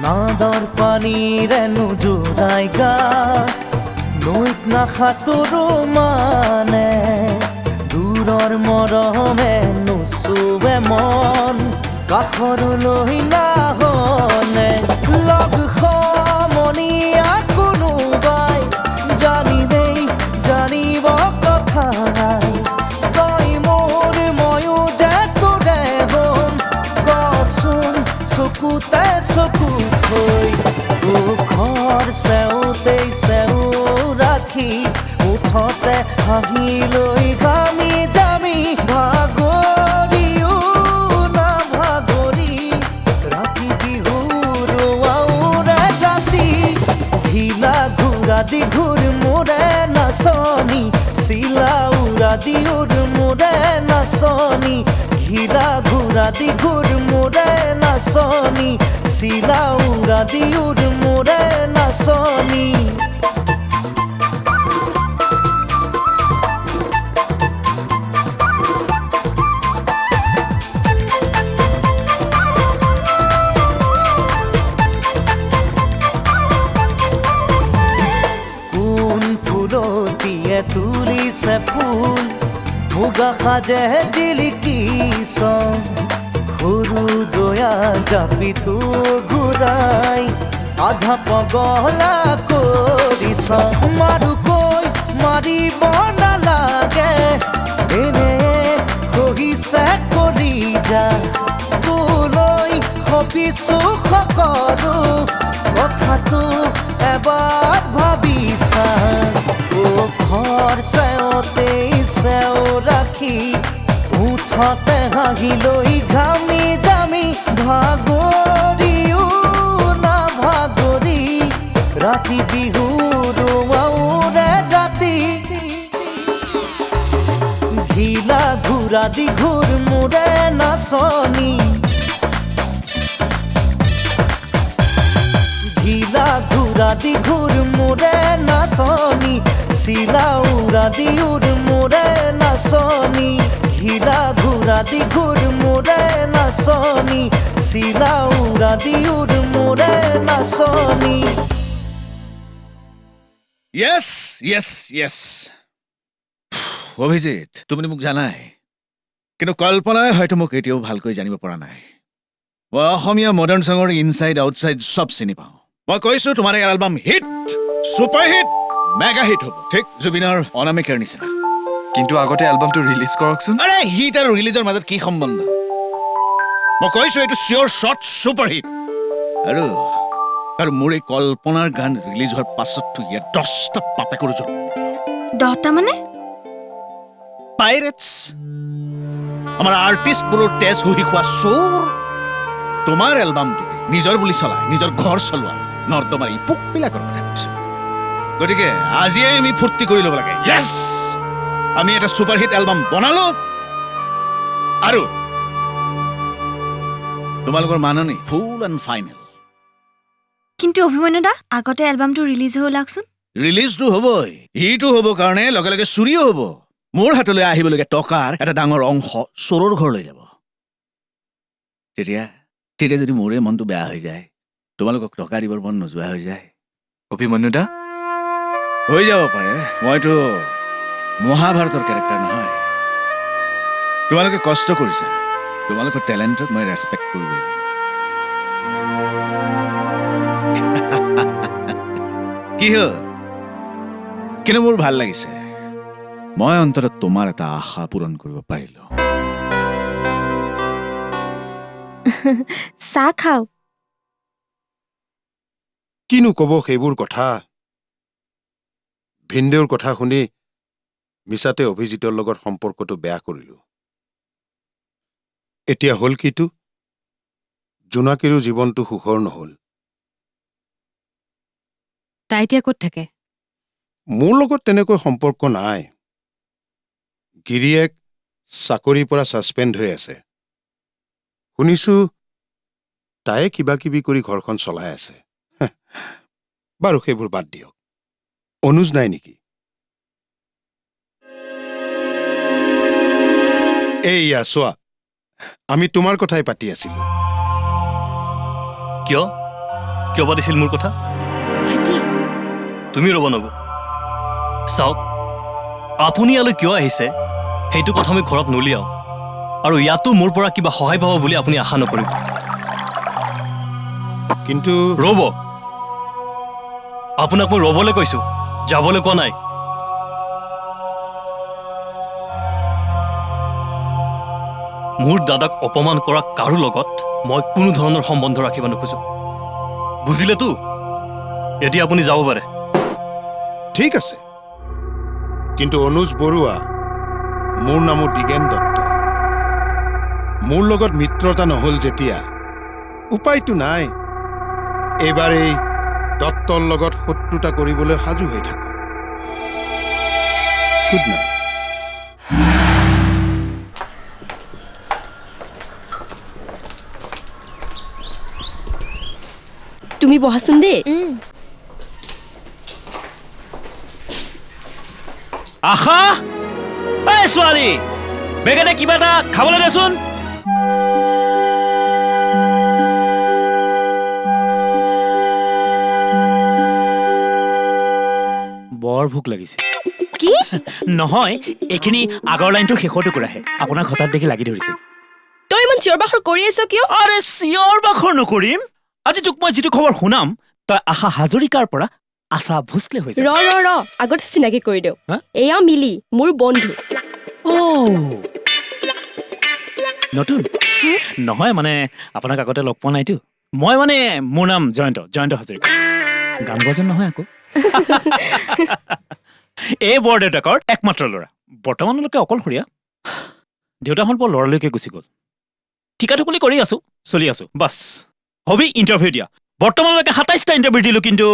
নাদৰ পানীৰে নোজোৰাই গা নৈত নাসাঁতোৰো মানে দূৰৰ মৰমে নোচোৱে মন কাষৰলৈ নাহনে লগ সমনীয়া কোনোবাই জানিলেই জানিব কথা নাই তই মোৰ ময়ো যে তোৰে হম কচোন চকুতে চকু থৈ ঘৰ চেওঁতেই চেও ৰাখি উঠতে হাঁহি লৈ ঘামি যামি ভাগৰিও না ভাগৰি ৰাতি বিহুৰ আউৰে ৰাতি ঢিলা ঘূৰা দীঘূৰ মোৰে নাচনী চিলা উৰা দিউৰ মোৰে নাচনী ঢিলা ঘূৰা দীঘূৰ মোৰে নাচনী চিলা উৰা দিউৰ মোৰে নাচনী কোন ফুলতিয়ে তুলিছে ফুল মুগা সাজে জিলিকিছ সৰু দয়া জাপিটো ঘূৰাই আধা পগলা কৰিছ মাৰুকৈ মাৰিব নালাগে এনে সহিছে কৰি যা তোলৈ সপিছো সকলো কথাটো এবাৰ ভাবিছা ঘৰ চেওঁতেই চেও ৰাখি উঠতে হাঁহি লৈ ঘামি যামি ভাগৰিও না ভাগৰি ৰাতি বিহুৰ আউৰে ৰাতি ঢিলা ঘূৰা দীঘূৰ মোৰে নাচনী ঢিলা ঘূৰা দীঘূৰ মোৰে নাচনী চিলা উৰা দিউৰ মোৰে নাচনী ঢিলা ঘূৰা দীঘূৰ মোৰে নাচনী চিলা উৰা দিউৰ মোৰে নাচনী য়েছ য়েছ য়েছ অভিজিত তুমি মোক জানাই কিন্তু কল্পনাই হয়তো মোক এতিয়াও ভালকৈ জানিব পৰা নাই মই অসমীয়া মডাৰ্ণ চঙৰ ইনচাইড আউটচাইড চব চিনি পাওঁ মই কৈছো তোমাৰ এই album hit super hit mega hit হ'ব ঠিক জুবিনৰ অনামিকাৰ নিচিনা কিন্তু আগতে এলবামটো ৰিলিজ কৰকচোন আৰে হিট আৰু ৰিলিজৰ মাজত কি সম্বন্ধ মই কৈছো এইটো চিয়ৰ শ্বট ছুপাৰ হিট আৰু মোৰ এই কল্পনাৰ গান ৰিলিজ হোৱাৰ পাছততো ইয়াত 10টা বাপেকৰ জন্ম 10টা মানে পাইৰেটছ আমাৰ আৰ্টিষ্টবোৰৰ তেজ ঘঁহি খোৱা চোৰ তোমাৰ এলবামটোকে নিজৰ বুলি চলাই নিজৰ ঘৰ চলোৱা নৰ্দমাৰ এই পোকবিলাকৰ কথা কৈছো গতিকে আজিয়ে আমি ফূৰ্তি কৰি ল'ব লাগে য়েছ আমি এটা ছুপাৰ হিট এলবাম বনালো আৰু তোমালোকৰ মাননি ফুল এণ্ড ফাইনেল কিন্তু অভিমন্যু দা আগতে এলবামটো ৰিলিজ হৈ ওলাকচোন ৰিলিজটো হ'বই হিটো হ'ব কাৰণে লগে লগে চুৰিও হ'ব মোৰ হাতলৈ আহিবলগীয়া টকাৰ এটা ডাঙৰ অংশ চোৰৰ ঘৰলৈ যাব তেতিয়া যদি মোৰে মনটো বেয়া হৈ যায় তোমালোকক টকা দিবৰ মন নোযোৱা হৈ যায় অভিমন্যু দা হৈ যাব পাৰে মইতো মহাভাৰতৰ কেৰেক্টাৰ নহয় তোমালোকে কষ্ট কৰিছা তোমালোকৰ টেলেণ্টক মই ৰেচপেক্ট কৰিবই লাগিব। কি হ'ল? কিন্তু মোৰ ভাল লাগিছে, মই অন্ততঃ তোমাৰ এটা আশা পূৰণ কৰিব পাৰিলো। চাহ খাওক। কিনো কব সেইবোৰ কথা? ভিনদেউৰ কথা শুনি মিছাতে অভিজিতৰ লগত সম্পৰ্কটো বেয়া কৰিলো। এতিয়া হল কিটো, জোনাকীৰো জীৱনটো সুখৰ নহল। তাই এতিয়া ক'ত থাকে? মোৰ লগত তেনেকৈ সম্পৰ্ক নাই। গিৰিয়েক চাকৰিৰ পৰা ছাছপেণ্ড হৈ আছে। শুনিছো তায়ে কিবা কিবি কৰি ঘৰখন চলাই আছে। বাৰু সেইবোৰ বাদ দিয়ক। অনুজ নাই নেকি? এইয়া চোৱা, আমি তোমাৰ কথাই পাতি আছিলো। কিয় কিয় পাতিছিল মোৰ কথা? ভাইটি, তুমি ৰ'ব নব। চাওক, আপুনি ইয়ালৈ কিয় আহিছে সেইটো কথা মই ঘৰত নুলিয়াওঁ, আৰু ইয়াতো মোৰ পৰা কিবা সহায় পাব বুলি আপুনি আশা নকৰিব। কিন্তু ৰ'ব, আপোনাক মই ৰ'বলৈ কৈছো, যাবলৈ কোৱা নাই। মোৰ দাদাক অপমান কৰা কাৰো লগত মই কোনো ধৰণৰ সম্বন্ধ ৰাখিব নোখোজো, বুজিলেতো? এতিয়া আপুনি যাব পাৰে। ঠিক আছে, কিন্তু অনুজ বৰুৱা মোৰ নামো দিগেন দত্ত। মোৰ লগত মিত্ৰতা নহল যেতিয়া উপায়টো নাই। এইবাৰ এই দত্তৰ লগত শত্ৰুতা কৰিবলৈ সাজু হৈ থাকক। Good night. তুমি বহাচোন দেই। আশা, এই ছোৱালী, বেগেতে কিবা এটা খাবলৈ দেচোন। বৰ ভোক লাগিছে। কি? নহয়, এইখিনি আগৰ লাইনটোৰ শেষৰ টুকুৰাহে। আপোনাক হঠাৎ দেখি লাগি ধৰিছিল। তই ইমান চিঞৰ বাখৰ কৰি আছ কিয়? আৰে চিঞৰ বাখৰ নকৰিম। আজি তোক মই যিটো খবৰ শুনাম, তই আশা হাজৰিকাৰ পৰা আশা ভোচলে হৈছে। ৰ আগতে চিনাকি কৰি দিওঁ। এয়া মিলি, মোৰ বন্ধু। নতুন নহয়, মানে আপোনাক আগতে লগ পোৱা নাইতো। মই মানে মোৰ নাম জয়ন্ত হাজৰিকা। গান বজন নহয় আকৌ। এই বৰদেউতাকৰ একমাত্ৰ ল'ৰা, বৰ্তমানলৈকে অকলশৰীয়া। দেউতাহঁত বৰ ল'ৰালৈকে গুচি গ'ল। ঠিকা ঠুকলি কৰি আছো, চলি আছো বাছ। হবি ইণ্টাৰভিউ দিয়া। বৰ্তমানলৈকে ২৭টা ইণ্টাৰভিউ দিলো, কিন্তু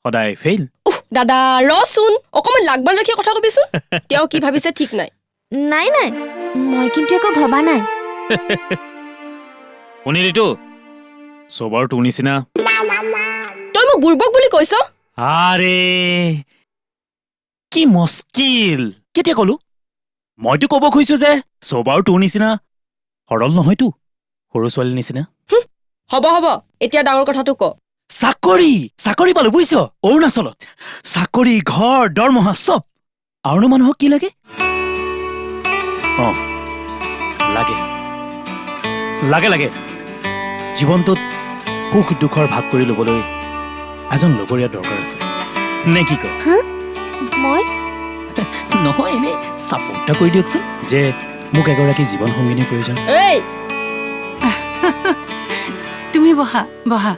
সদায় ফেইল। দাদা ৰচোন, অকমান লাগবান ৰাখি কথা কবিচোন। তেওঁ কি ভাবিছে ঠিক নাই। নাই মই কিন্তু একো ভবা নাই। শুনিলিতো, চবৰ তোৰ নিচিনা। তই মোক বুৰ্বক বুলি কৈছ? আৰে কি মুস্কিল। কেতিয়া কলো? মইতো ক'ব খুজিছো যে চবৰ তোৰ নিচিনা সৰল নহয়তো, সৰু ছোৱালীৰ নিচিনা। হ'ব এতিয়া ডাঙৰ কথাটো ক। চাকৰি পালো, বুজিছ? অৰুণাচলত চাকৰি, ঘৰ, দৰমহা চব। আৰুনো মানুহক কি লাগে? লাগে জীৱনটোত সুখ দুখৰ ভাগ কৰি ল'বলৈ এজন লগৰীয়া দৰকাৰ আছে, নে কি ক? মই নহয়, এনেই ছাপোৰ্ট এটা কৰি দিয়কচোন যে মোক এগৰাকী জীৱন সংগিনীৰ প্ৰয়োজন। তুমি বহা।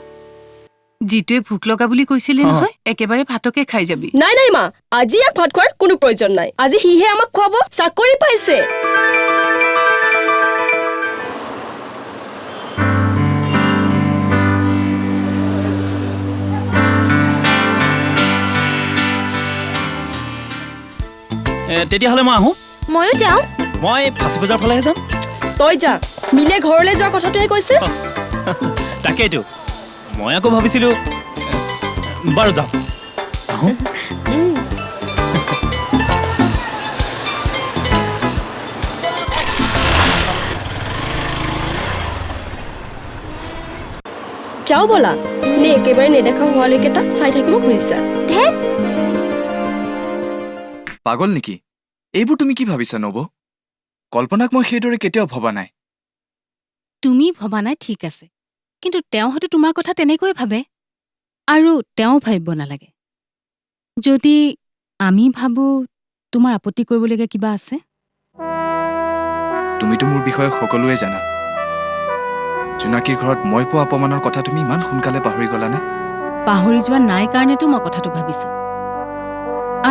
যিটোৱে ভোক লগা বুলি কৈছিলে নহয়, একেবাৰে ভাতকে খাই যাবি। নাই মা, আজি ইয়াক ভাত খোৱাৰ কোনো প্ৰয়োজন নাই। আজি সিহে আমাক খুৱাব, চাকৰি পাইছে। তেতিয়াহ'লে মই আহোঁ। ময়ো যাওঁ। মই ফাঁচী বজাৰ ফালেহে যাম। তই যা, মিলে ঘৰলৈ যোৱা কথাটোহে কৈছে। তাকেইতো, মই আকৌ ভাবিছিলো। বাৰু যাওঁ, আহোঁ। যাওঁ ব'লা। নে একেবাৰে নেদেখা হোৱালৈকে তাক চাই থাকিব খুজিছা? পাগল নেকি? এইবোৰ তুমি কি ভাবিছা নব? কল্পনাক মই সেইদৰে কেতিয়াও ভবা নাই। তুমি ভবা নাই ঠিক আছে, কিন্তু তেওঁ হয়তো তোমাৰ কথা তেনেকৈয়ে ভাবে, আৰু তেওঁ ভাবিব নালাগে। যদি আমি ভাবোঁ তোমাৰ আপত্তি কৰিবলগীয়া কিবা আছে? তুমিতো মোৰ বিষয়ে সকলোৱে জানা। জোনাকীৰ ঘৰত মই পোৱা অপমানৰ কথা তুমি ইমান সোনকালে পাহৰি গলানে? পাহৰি যোৱা নাই কাৰণেতো মই কথাটো ভাবিছোঁ।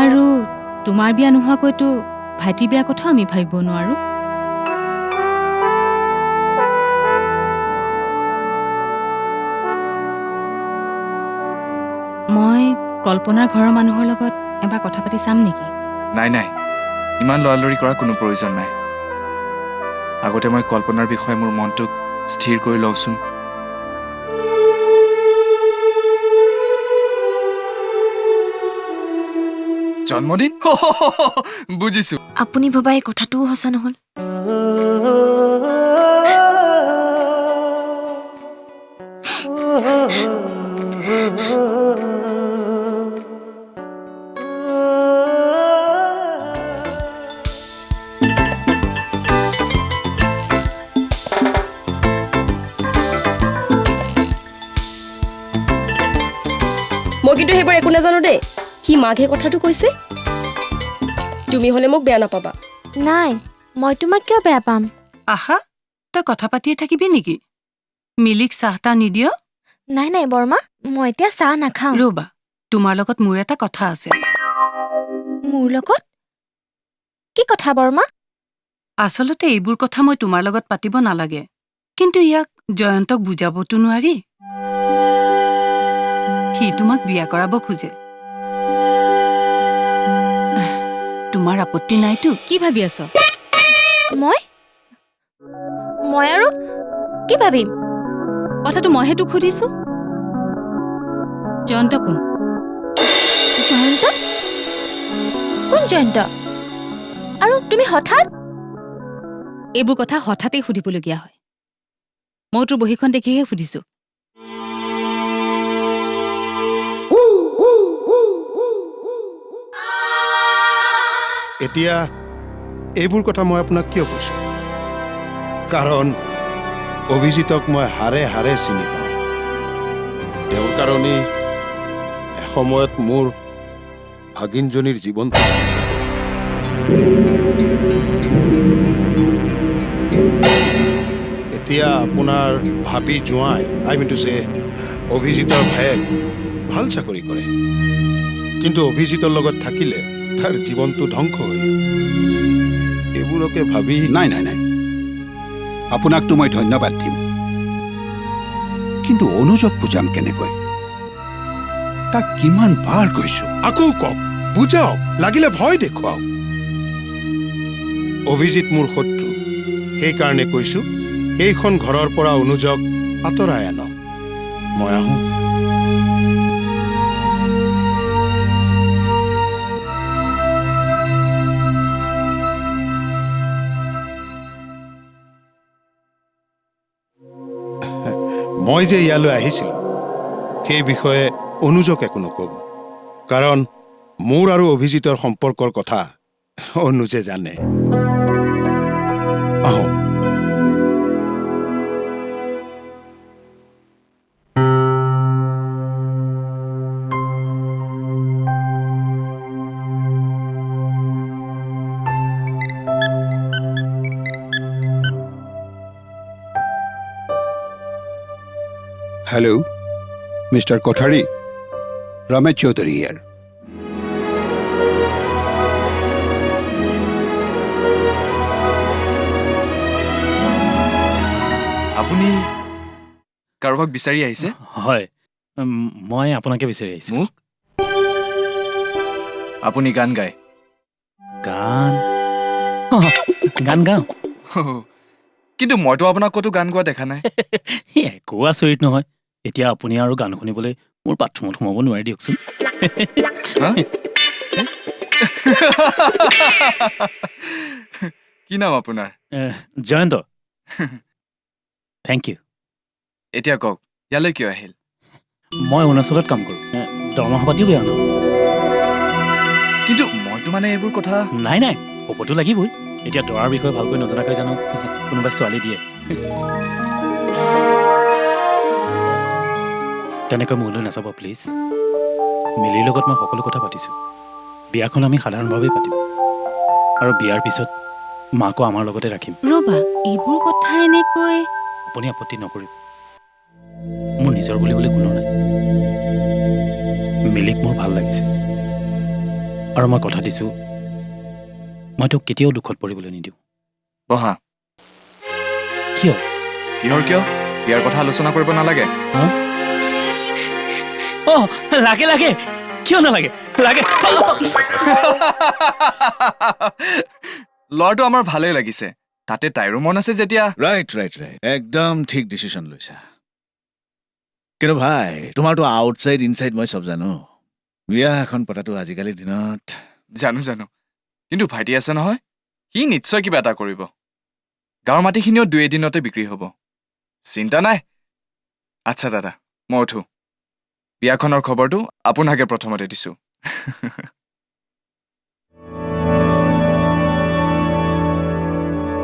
আৰু তোমাৰ বিয়া নোহোৱাকৈতো ভাইটি বিয়াৰ কথাও আমি ভাবিব নোৱাৰোঁ। মই কল্পনাৰ ঘৰৰ মানুহৰ লগত এবাৰ কথা পাতি চাম নেকি? নাই নাই, ইমান লৰালৰি কৰাৰ কোনো প্ৰয়োজন নাই। আগতে মই কল্পনাৰ বিষয়ে মোৰ মনটোক স্থিৰ কৰি লওঁচোন। জন্মদিন? বুজিছো। আপুনি ভবা এই কথাটোও সঁচা নহ'ল। মই কিন্তু সেইবোৰ একো নাজানো দেই। সি মাঘে কথাটো কৈছে, তুমি হলে মোক বেয়া নাপাবা। নাই, মই তোমাক কিয় বেয়া পাম? আহা, তই কথা পাতিয়ে থাকিবি নেকি? মিলিক চাহ তাহ নিদিয়? নাই নাই বৰমা, মই এতিয়া চাহ নাখাওঁ। ৰ'বা, তোমাৰ লগত মোৰ এটা কথা আছে। মোৰ লগত? কি কথা বৰমা? আচলতে এইবোৰ কথা মই তোমাৰ লগত পাতিব নালাগে, কিন্তু ইয়াক জয়ন্তক বুজাবতো নোৱাৰি। সি তোমাক বিয়া কৰাব খোজে। তোমাৰ আপত্তি নাইতো? কি ভাবি আছ? মই আৰু কি ভাবিম? কথাটো মইহে তোক সুধিছো। জয়ন্ত কোন? জয়ন্ত? কোন জয়ন্ত? আৰু তুমি হঠাৎ? এইবোৰ কথা হঠাতেই সুধিবলগীয়া হয়। মই তোৰ বহীখন দেখিহে সুধিছো। এতিয়া এইবোৰ কথা মই আপোনাক কিয় কৈছো? কাৰণ অভিজিতক মই হাৰে হাৰে চিনি পাওঁ। তেওঁৰ কাৰণেই এসময়ত মোৰ ভাগিনজনীৰ জীৱনটো ধ্বংস হ'ল। এতিয়া আপোনাৰ ভাবি জোঁৱাই, অভিজিতৰ ভায়েক ভাল চাকৰি কৰে, কিন্তু অভিজিতৰ লগত থাকিলে তাৰ জীৱনটো ধ্বংস হৈ যায়। এইবোৰকে ভাবি নাই নাই নাই, আপোনাকতো মই ধন্যবাদ দিম, কিন্তু অনুজক বুজাম কেনেকৈ? তাক কিমান বাৰ কৈছো। আকৌ কওক, বুজাওক, লাগিলে ভয় দেখুৱাওক। অভিজিত মোৰ শত্ৰু, সেইকাৰণে কৈছো এইখন ঘৰৰ পৰা অনুজক আঁতৰাই আনক। মই আহোঁ। মই যে ইয়ালৈ আহিছিলো সেই বিষয়ে অনুজক একো নকব, কাৰণ মোৰ আৰু অভিজিতৰ সম্পৰ্কৰ কথা অনুজে জানে। আহোঁ। Hello mister Kothari, Ramesh Chaudhary here. আপুনি কাৰোবাক বিচাৰি আহিছে? হয়, মই আপোনাকে বিচাৰি আহিছোঁ। মোক? আপুনি গান গায়? গান গান গাওঁ, কিন্তু মইতো আপোনাক ক'তো গান গোৱা দেখা নাই। একো আচৰিত নহয়। এতিয়া আপুনি আৰু গান শুনিবলৈ মোৰ বাথৰুমত সোমাব নোৱাৰি দিয়কচোন। কি নাম আপোনাৰ? জয়ন্ত। Thank you. এতিয়া কওক, ইয়ালৈ কিয় আহিল? মই অৰুণাচলত কাম কৰোঁ, দৰমহা পাতিও বেয়া নহয়। কিন্তু মইতো মানে এইবোৰ কথা... নাই নাই, হ'বতো লাগিবই। এতিয়া দৰাৰ বিষয়ে ভালকৈ নজনাকৈ জানো কোনোবাই ছোৱালী দিয়ে তেনেকৈ মোলৈ নাচাব প্লিজ মিলিৰ লগত মই সকলো কথা পাতিছোঁ বিয়াখন আমি সাধাৰণভাৱেই পাতিম আৰু বিয়াৰ পিছত মাকো আমাৰ লগতে ৰাখিম ৰ'বা এইবোৰ কথা এনেকৈ আপুনি আপত্তি নকৰিব মোৰ নিজৰ বুলিবলৈ কোনো নাই মিলিক মোৰ ভাল লাগিছে আৰু মই কথা দিছোঁ মই তোক কেতিয়াও দুখত পৰিবলৈ নিদিওঁ বহা কিয় কিহৰ কিয় বিয়াৰ কথা আলোচনা কৰিব নালাগে অঁ লাগে লাগে কিয় নালাগে লাগে ল'ৰাটো আমাৰ ভালেই লাগিছে তাতে তাইৰো মন আছে যেতিয়া ৰাইট ৰাইট ৰাইট একদম ঠিক ডিচিশ্যন লৈছা কিন্তু ভাই তোমাৰতো আউটছাইড ইনচাইড মই চব জানো বিয়া এখন পতাটো আজিকালিৰ দিনত জানো কিন্তু ভাইটি আছে নহয় সি নিশ্চয় কিবা এটা কৰিব গাঁৱৰ মাটিখিনিও 2 এদিনতে বিক্ৰী হ'ব চিন্তা নাই আচ্ছা দাদা মই উঠো বিয়াখনৰ খবৰটো আপোনাকে প্ৰথমতে দিছোঁ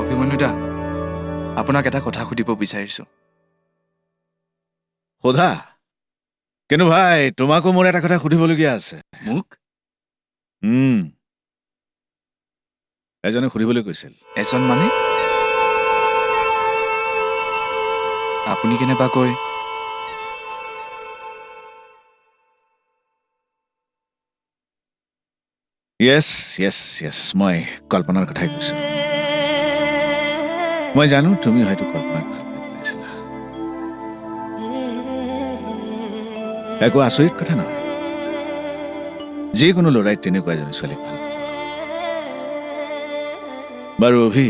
অভিমন্যু দা আপোনাক এটা কথা সুধিব বিচাৰিছোঁ সোধা কিন্তু ভাই তোমাকো মোৰ এটা কথা সুধিবলগীয়া আছে মোক এজনে সুধিবলৈ কৈছিল এজন মানে আপুনি কেনেবাকৈ য়েছ মই কল্পনাৰ কথাই কৈছোঁ মই জানো তুমি হয়তো কল্পনাক ভাল পাই পেলাইছিলা একো আচৰিত কথা নহয় যিকোনো ল'ৰাই তেনেকুৱা এজনী ছোৱালীক ভাল পায় বাৰু অভি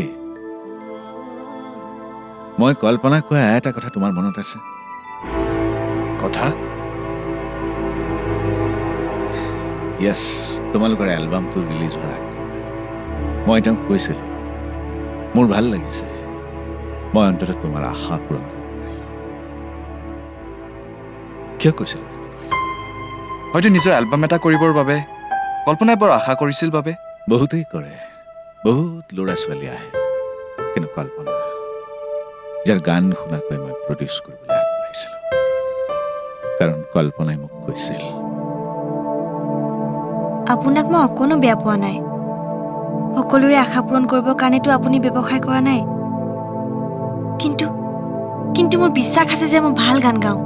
মই কল্পনাক কোৱা এটা কথা তোমাৰ মনত আছে কথা য়েছ তোমালোকৰ এলবামটো ৰিলিজ হোৱাৰ আগদিনা মই তেওঁক কৈছিলোঁ মোৰ ভাল লাগিছে মই অন্ততঃ তোমাৰ আশা পূৰণ কৰিব পাৰিলোঁ কিয় কৈছিলোঁ হয়তো নিজৰ এলবাম এটা কৰিবৰ বাবে কল্পনাই বৰ আশা কৰিছিল বাবে বহুতেই কৰে বহুত ল'ৰা ছোৱালী আহে কিন্তু কল্পনা যাৰ গান শুনাকৈ মই প্ৰডিউচ কৰিবলৈ আগবাঢ়িছিলোঁ কাৰণ কল্পনাই মোক কৈছিল আপোনাক মই অকণো বেয়া পোৱা নাই সকলোৰে আশা পূৰণ কৰিবৰ কাৰণেতো আপুনি ব্যৱসায় কৰা নাই কিন্তু মোৰ বিশ্বাস আছে যে মই ভাল গান গাওঁ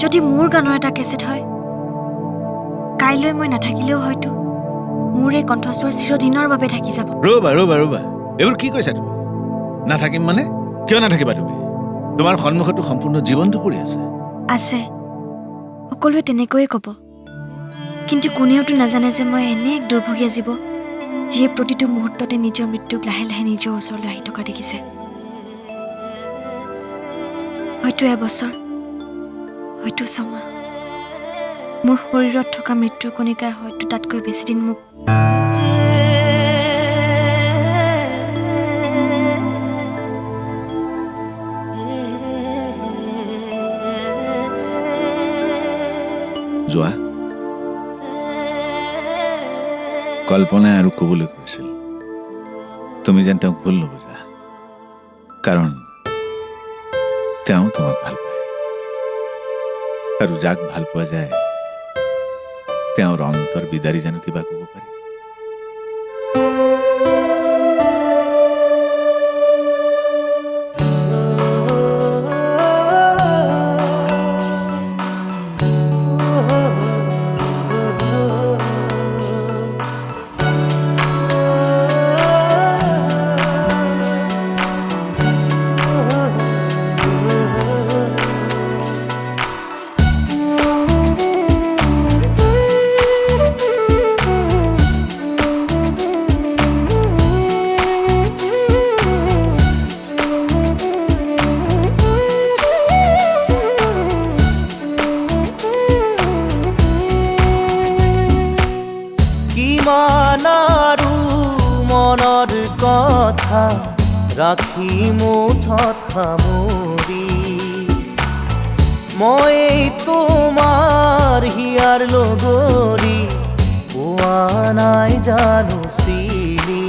যদি মোৰ গানৰ এটা কেছেট হয় কাইলৈ মই নাথাকিলেও হয়তো মোৰ এই কণ্ঠস্বৰ চিৰদিনৰ বাবে থাকি যাব ৰ'বা এইবোৰ কি কৈছা তুমি নাথাকিম মানে কিয় নাথাকিবা তুমি তোমাৰ সন্মুখতো সম্পূৰ্ণ জীৱনটো পৰি আছে সকলোৱে তেনেকৈয়ে ক'ব কিন্তু কোনেওতো নাজানে যে মই এনে এক দুৰ্ভগীয়া জীৱ যিয়ে প্ৰতিটো মুহূৰ্ততে নিজৰ মৃত্যুক লাহে লাহে নিজৰ ওচৰলৈ আহি থকা দেখিছে হয়তো এবছৰ হয়তো ছমাহ মোৰ শৰীৰত থকা মৃত্যুৰ কণিকাই হয়তো তাতকৈ বেছি দিন মোক যোৱা কল্পনাই আৰু ক'বলৈ কৈছিল তুমি যেন তেওঁক ভুল নবুজা কাৰণ তেওঁ তোমাক ভাল পায় আৰু যাক ভাল পোৱা যায় তেওঁৰ অন্তৰ বিদাৰি জানো কিবা ক'ব পাৰি ৰাখি মুঠত সামৰি মই তোমাৰ হিয়াৰ লগৰী পোৱা নাই জানো চিনি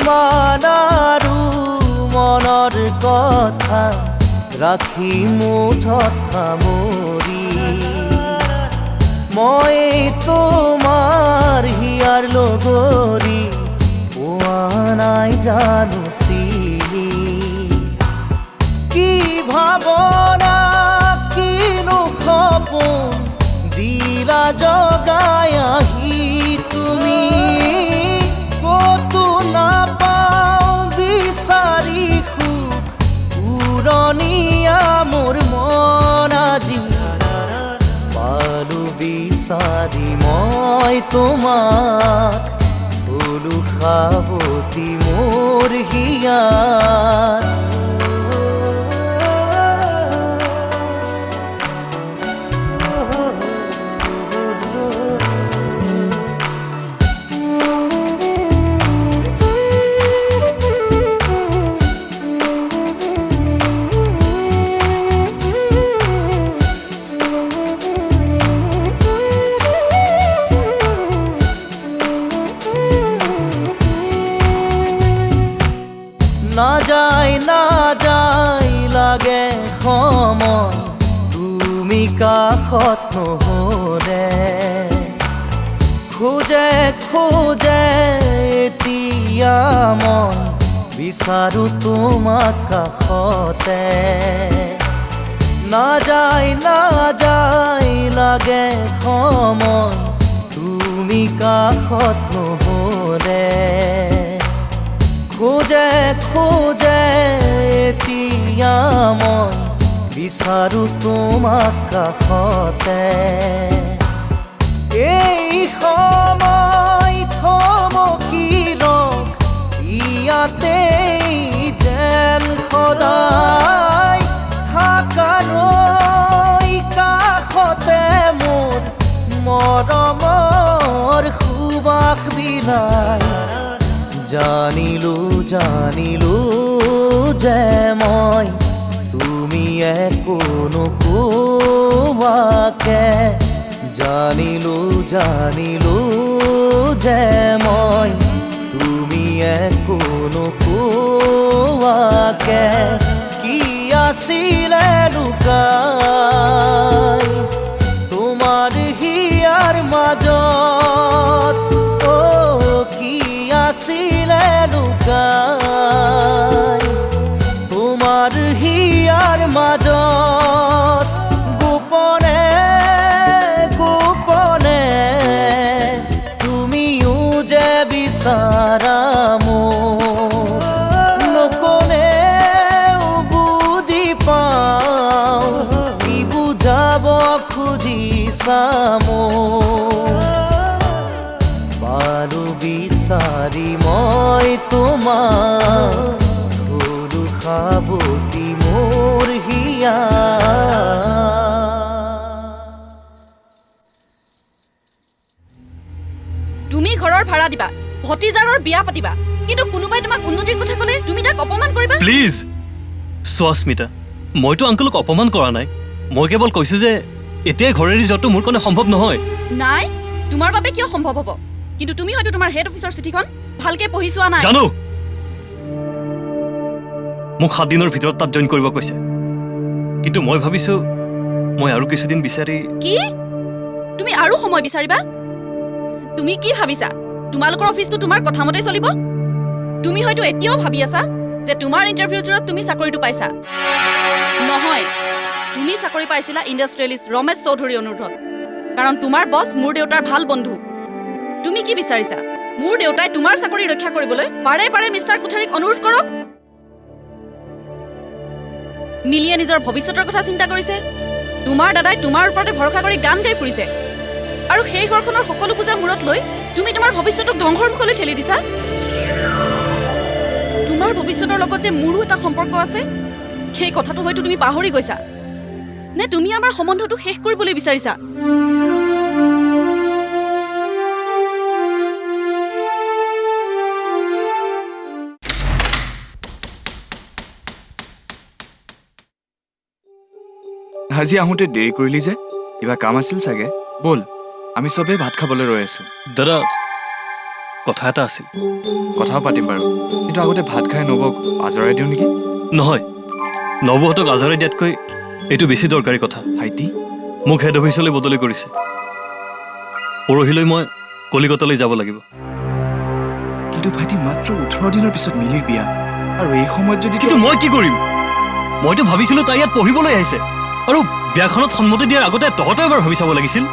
কিমান আৰু মনৰ কথা ৰাখি মুঠত সামৰি মই তোমাৰ হিয়াৰ লগৰী পোৱা নাই জানো চিনি কি ভাৱনা কিনো সপোন দিলা জগাই আহি তুমি কতো নাপাওঁ বিচাৰি সুখ উৰণীয়া মোৰ মন আজি পালো বিচাৰি মই তোমাক থলো সাৱতি মোৰ হিয়াত না যায় লাগে সময় তুমি কাষত নহলে খোজে খোজে এতিয়া মই বিচাৰো তোমাক কাষতে না যায় লাগে সময় তুমি কাষত নহলে খোজে খোজে এতিয়া মই বিচাৰো তোমাক কাষতে এই সময় থমকি ৰখ ইয়াতে যেন সদায় থাকালৈ কাষতে মোৰ মৰমৰ সুবাস বিলাই জানিলো যে মই তুমি একো নোকোৱাকে জানিলো যে মই তুমি একো নোকোৱাকে কি আছিলে লুকাই তোমাৰ হিয়াৰ মাজত কি আছিলে লুকাই তোমাৰ হিয়াৰ মাজত গোপনে গোপনে তুমিও যে বিচাৰা মোক নকলেও বুজি পাওঁ কি বুজাব খুজিছা মোক পালো বিচাৰি মই তোমাক ধৰো সাৱতি মোৰ হিয়া তুমি ঘৰৰ ভাড়া দিবা ভতিজাৰৰ বিয়া পাতিবা কিন্তু কোনোবাই তোমাক উন্নতিৰ কথা ক'লে তুমি তাক অপমান কৰিবা প্লিজ চোৱা স্মিতা মইতো আংকলক অপমান কৰা নাই মই কেৱল কৈছো যে এতিয়াই ঘৰ এৰি যোৱাটো মোৰ কাৰণে সম্ভৱ নহয় নাই তোমাৰ বাবে কিয় সম্ভৱ হ'ব কিন্তু তুমি হয়তো তোমাৰ হেড অফিচৰ চিঠিখন ভালকে পঢ়ি চোৱা নাই জানো মোক 7 দিনৰ ভিতৰত তাত জইন কৰিব কৈছে কিন্তু মই ভাবিছো মই আৰু কিছুদিন বিচাৰি কি তুমি আৰু সময় বিচাৰিবা তুমি কি ভাবিছা তোমালোকৰ অফিসটো তোমাৰ কথা মতে চলিব তুমি হয়তো এতিয়াও ভাবি আছা যে তোমাৰ ইন্টাৰভিউৰ জৰিয়তে তুমি চাকৰিটো পাইছা নহয় তুমি চাকৰি পাইছিলা ইণ্ডাষ্ট্ৰিয়েলিষ্ট ৰমেশ চৌধুৰী অনুৰোধত কাৰণ তোমাৰ বস মোৰ দেউতাৰ ভাল বন্ধু তুমি কি বিচাৰিছা মোৰ দেউতাই তোমাৰ চাকৰি ৰক্ষা কৰিবলৈ পাৰে পাৰে মিষ্টাৰ কুঠাৰীক অনুৰোধ কৰক মিলিয়ে নিজৰ ভৱিষ্যতৰ কথা চিন্তা কৰিছে তোমাৰ দাদাই তোমাৰ ওপৰতে ভৰসা কৰি গান গাই ফুৰিছে আৰু সেই ঘৰখনৰ সকলো পূজা মূৰত লৈ তুমি তোমাৰ ভৱিষ্যতক ধ্বংসৰ মুখলৈ ঠেলি দিছা তোমাৰ ভৱিষ্যতৰ লগত যে মোৰো এটা সম্পৰ্ক আছে সেই কথাটো হয়তো তুমি পাহৰি গৈছা নে তুমি আমাৰ সম্বন্ধটো শেষ কৰিবলৈ বিচাৰিছা আজি আহোঁতে দেৰি কৰিলি যে কিবা কাম আছিল চাগে বল আমি চবেই ভাত খাবলৈ ৰৈ আছো দাদা কথা এটা আছিল। কথাও পাতিম বাৰু, কিন্তু আগতে ভাত খাই নবক আজৰাই দিওঁ নেকি? নহয়, নৱহঁতক আজৰাই দিয়াতকৈ এইটো বেছি দৰকাৰী কথা। ভাইটি, মোক হেড অফিচলৈ বদলি কৰিছে। পৰহিলৈ মই কলিকতালৈ যাব লাগিব। কিন্তু ভাইটি, মাত্ৰ 18 দিনৰ পিছত মিলিৰ বিয়া, আৰু এই সময়ত যদি কিন্তু মই কি কৰিম? মইতো ভাবিছিলোঁ তাই ইয়াত পঢ়িবলৈ আহিছে, আৰু বিয়াখনত সন্মতি দিয়াৰ আগতে তহঁতে এবাৰ ভাবি চাব লাগিছিল।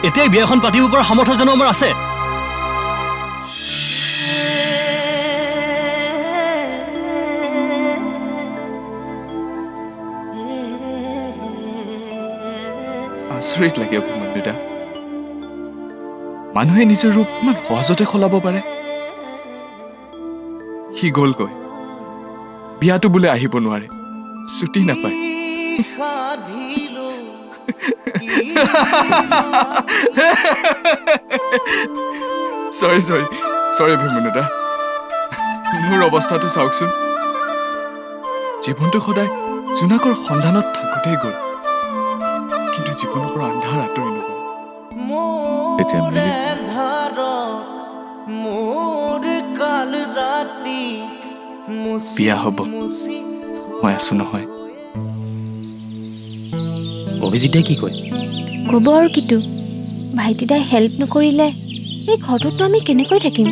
এতিয়াই বিয়াখন পাতিব পৰা সামৰ্থ্য জানো আমাৰ আছে? আচৰিত লাগে অভিমন্যুদা, মানুহে নিজৰ ৰূপ ইমান সহজতে সলাব পাৰে। সি গ'লগৈ, বিয়াটো বোলে আহিব নোৱাৰে, ছুটি নাপায়। চৰি অভিমন্যুদা, মোৰ অৱস্থাটো চাওকচোন। জীৱনটো সদায় জোনাকৰ সন্ধানত থাকোঁতেই গ'ল, কিন্তু জীৱনৰ পৰা আন্ধাৰ আঁতৰি নগ'ল। এতিয়া মিলি বিয়া হ'ব, মই আছো নহয়। অভিজিতে কি কয়? ক'ব আৰু কিটো, ভাইটিদাই হেল্প নকৰিলে এই ঘৰটোতনো আমি কেনেকৈ থাকিম?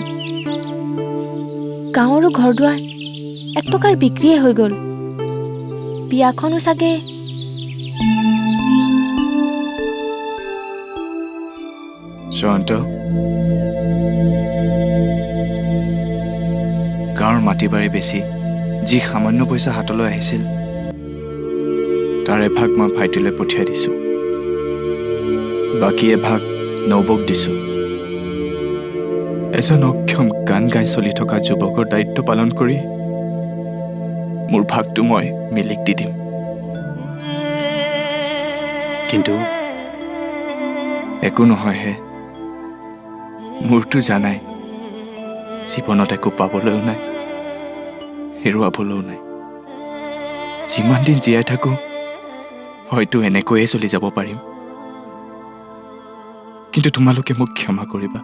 গাঁৱৰো ঘৰ দুৱাৰ এক প্ৰকাৰ বিক্ৰীয়ে হৈ গ'ল। বিয়াখনো চাগে জয়ন্ত, গাঁৱৰ মাটি বাৰী বেছি যি সামান্য পইচা হাতলৈ আহিছিল, তাৰ এভাগ মই ভাইটিলৈ পঠিয়াই দিছোঁ, বাকী এভাগ নবক দিছোঁ। এজন অক্ষম গান গাই চলি থকা যুৱকৰ দায়িত্ব পালন কৰি মোৰ ভাগটো মই মিলিক দি দিম। কিন্তু একো নহয়হে, মোৰতো জানাই জীৱনত একো পাবলৈও নাই, হেৰুৱাবলৈও নাই। যিমান দিন জীয়াই থাকোঁ হয়তো এনেকৈয়ে চলি যাব পাৰিম, কিন্তু তোমালোকে মোক ক্ষমা কৰিবা।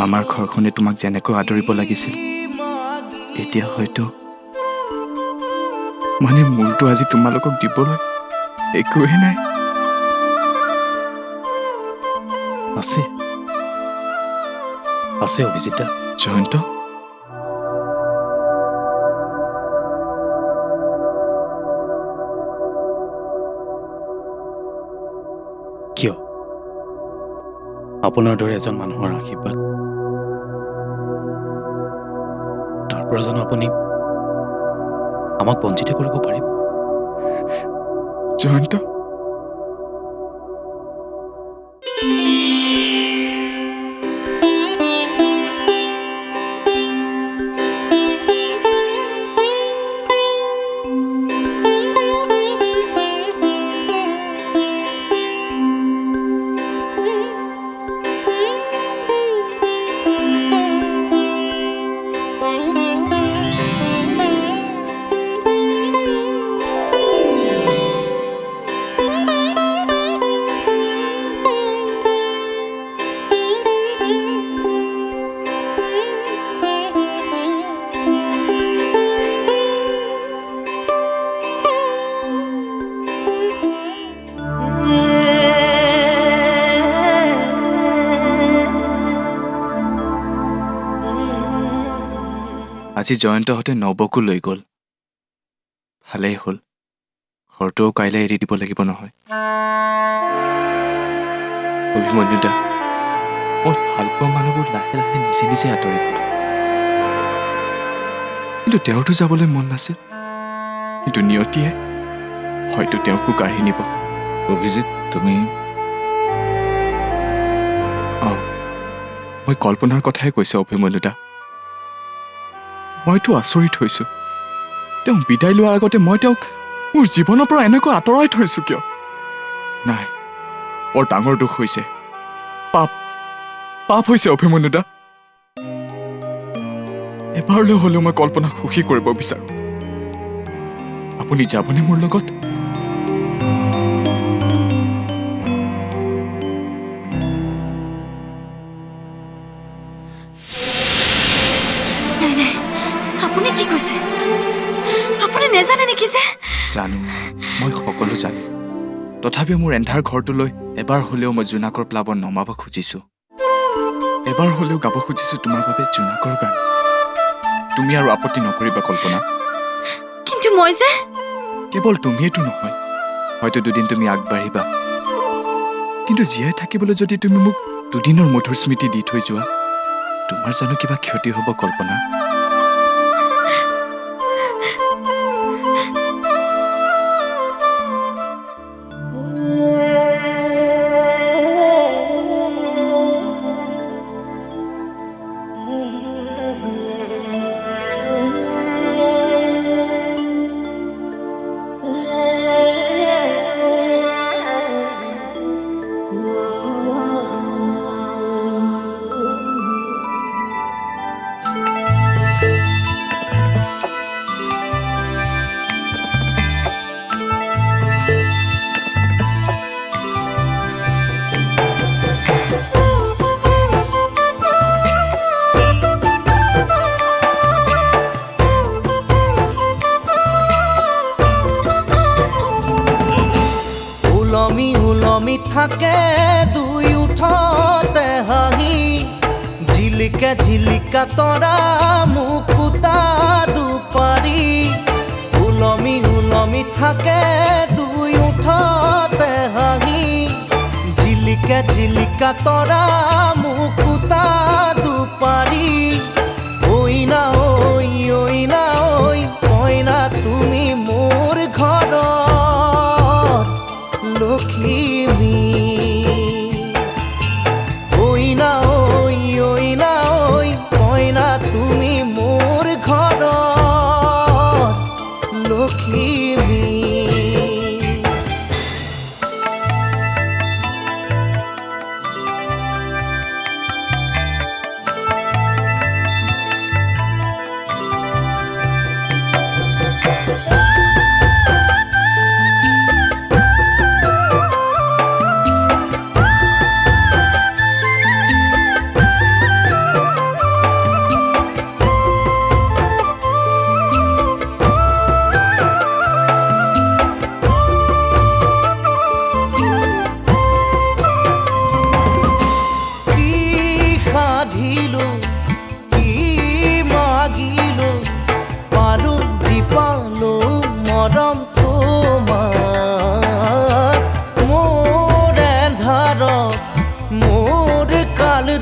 আমাৰ ঘৰখনে তোমাক যেনেকৈ আদৰিব লাগিছিল, এতিয়া হয়তো মোৰতো আজি তোমালোকক দিবলৈ একোৱেই নাই। আছে অভিজিতা। জয়ন্ত, কিয়? আপোনাৰ দৰে এজন মানুহৰ আশীৰ্বাদ, তাৰ পৰা জানো আপুনি আমাক বঞ্চিত কৰিব পাৰিব? জয়ন্ত, আজি জয়ন্তহঁতে নবকো লৈ গ'ল। ভালেই হ'ল, ঘৰটোও কাইলৈ এৰি দিব লাগিব নহয়। অভিমন্যুদা, মই ভাল পোৱা মানুহবোৰ লাহে লাহে নিজে নিজে আঁতৰি গ'ল, কিন্তু তেওঁতো যাবলৈ মন নাছিল। কিন্তু নিয়তিয়ে হয়তো তেওঁকো কাঢ়ি নিব। অভিজিত, তুমি মই কল্পনাৰ কথাই কৈছোঁ অভিমন্যুদা। মইতো আচৰিত হৈছোঁ, তেওঁ বিদায় লোৱাৰ আগতে মই তেওঁক মোৰ জীৱনৰ পৰা এনেকৈ আঁতৰাই থৈছোঁ কিয়? নাই, বৰ ডাঙৰ দুখ হৈছে, পাপ হৈছে অভিমন্যুদা। এবাৰলৈ হ'লেও মই কল্পনাক সুখী কৰিব বিচাৰোঁ। আপুনি যাবনে মোৰ লগত? নেজানে নেকি যে জানো মই সকলো জানো তথাপিও মোৰ এন্ধাৰ ঘৰটোলৈ এবাৰ হ'লেও মই জোনাকৰ প্লাৱন নমাব খুজিছোঁ এবাৰ হ'লেও গাব খুজিছোঁ তোমাৰ বাবে জোনাকৰ গান তুমি আৰু আপত্তি নকৰিবা কল্পনা কিন্তু মই যে কেৱল তুমিয়েতো নহয় হয়তো দুদিন তুমি আগবাঢ়িবা কিন্তু জীয়াই থাকিবলৈ যদি তুমি মোক দুদিনৰ মধুৰ স্মৃতি দি থৈ যোৱা তোমাৰ জানো কিবা ক্ষতি হ'ব কল্পনা উলমি থাকে দুই উঠতে হাঁহি ঝিলিকা ঝিলিকা তৰা মুকুতা দুপাৰি উলমি থাকে দুই উঠতে হাঁহি ঝিলিকা ঝিলিকা তৰা মুকুতা দুপাৰি ঐ না ঐ কইনা তুমি মোৰ ঘৰত লখিমী ঐ না কইনা তুমি মোৰ ঘৰত লখিমী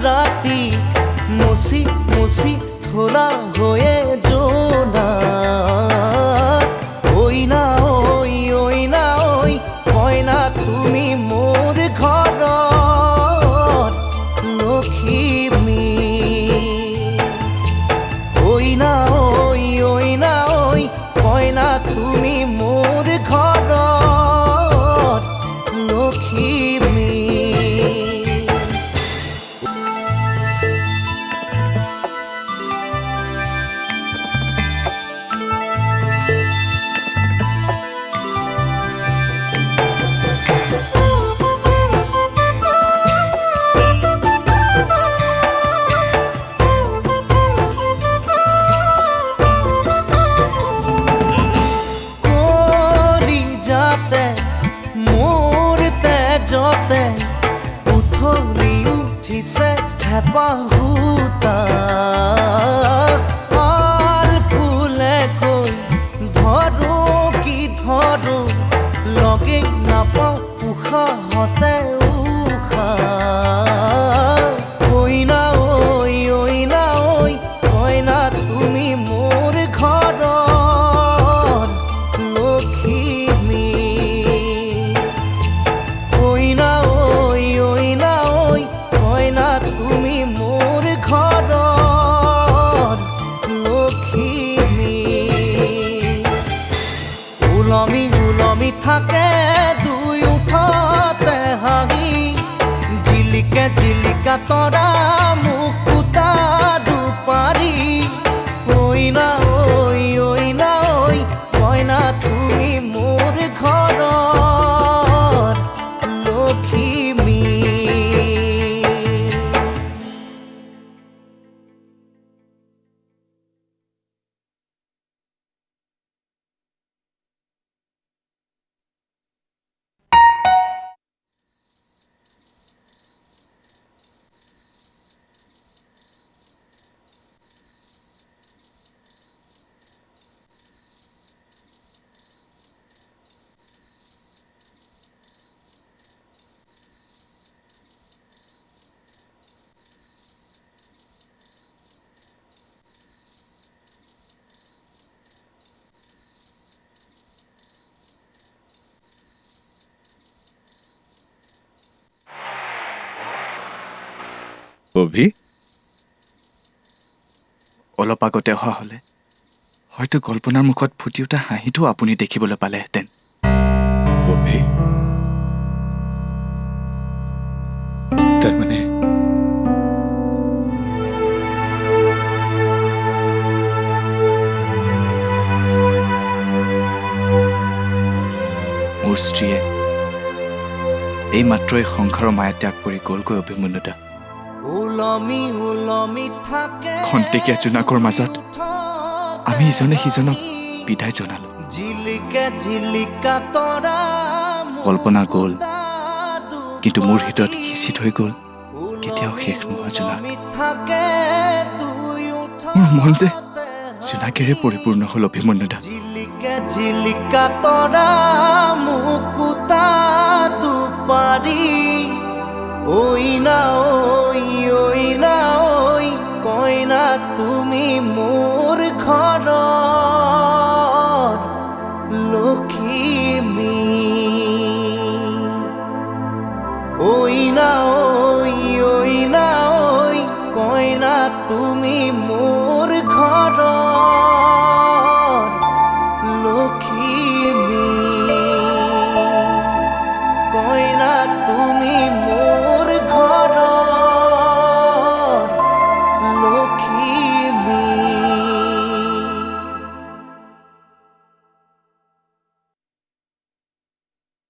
রাতি মুছি মুছি খোলা হয়ে জোনা ঐ না কইনা তুমি মোর ঘৰত লখিমী ঐ না কইনা তুমি মোৰ ঘৰত লখিমী যতে উথলি উঠিছে হেঁপাহুতা পাল ফুলে কৈ ধৰো কি ধৰো লগে নাপাওঁ উশাহতে উশাহ ঐ না কইনা তুমি মোৰ ঘৰত লখিমী ঐ না কইনা তুমি মোৰ ঘৰত লখিমী উলমি থাকে দুই উঠতে হাঁহি ঝিলিকা ঝিলিকা তৰা মুকুতা দুপাৰি ঐ না কইনা তুমি মোৰ ঘৰত লখিমী অভি অলপ আগতে অহা হ'লে হয়তো কল্পনাৰ মুখত ফুটি উঠা হাঁহিটো আপুনি দেখিবলৈ পালেহেঁতেন। অভি তাৰমানে মোৰ স্ত্ৰীয়ে এই মাত্ৰই সংসাৰৰ মায়া ত্যাগ কৰি গ'লগৈ অভিমন্যুদা। ওলমি ওলমি থাকে খন্তেকীয়া জোনাকৰ মাজত আমি ইজনে সিজনক বিদায় জনালো। জিলিকে জিলিকা তৰা কল্পনা গ'ল, কিন্তু মোৰ হৃদয়ত সিঁচি থৈ গ'ল কেতিয়াও শেষ নোহোৱা জোনাক। থাকে দুই উঠা মোৰ মন যে জোনাকেৰে পৰিপূৰ্ণ হ'ল অভিমন্যুদা। জিলিকে জিলিকা তৰা মুকুতা দুপাৰি ঐ না ঐ কইনা তুমি মোৰ ঘৰৰ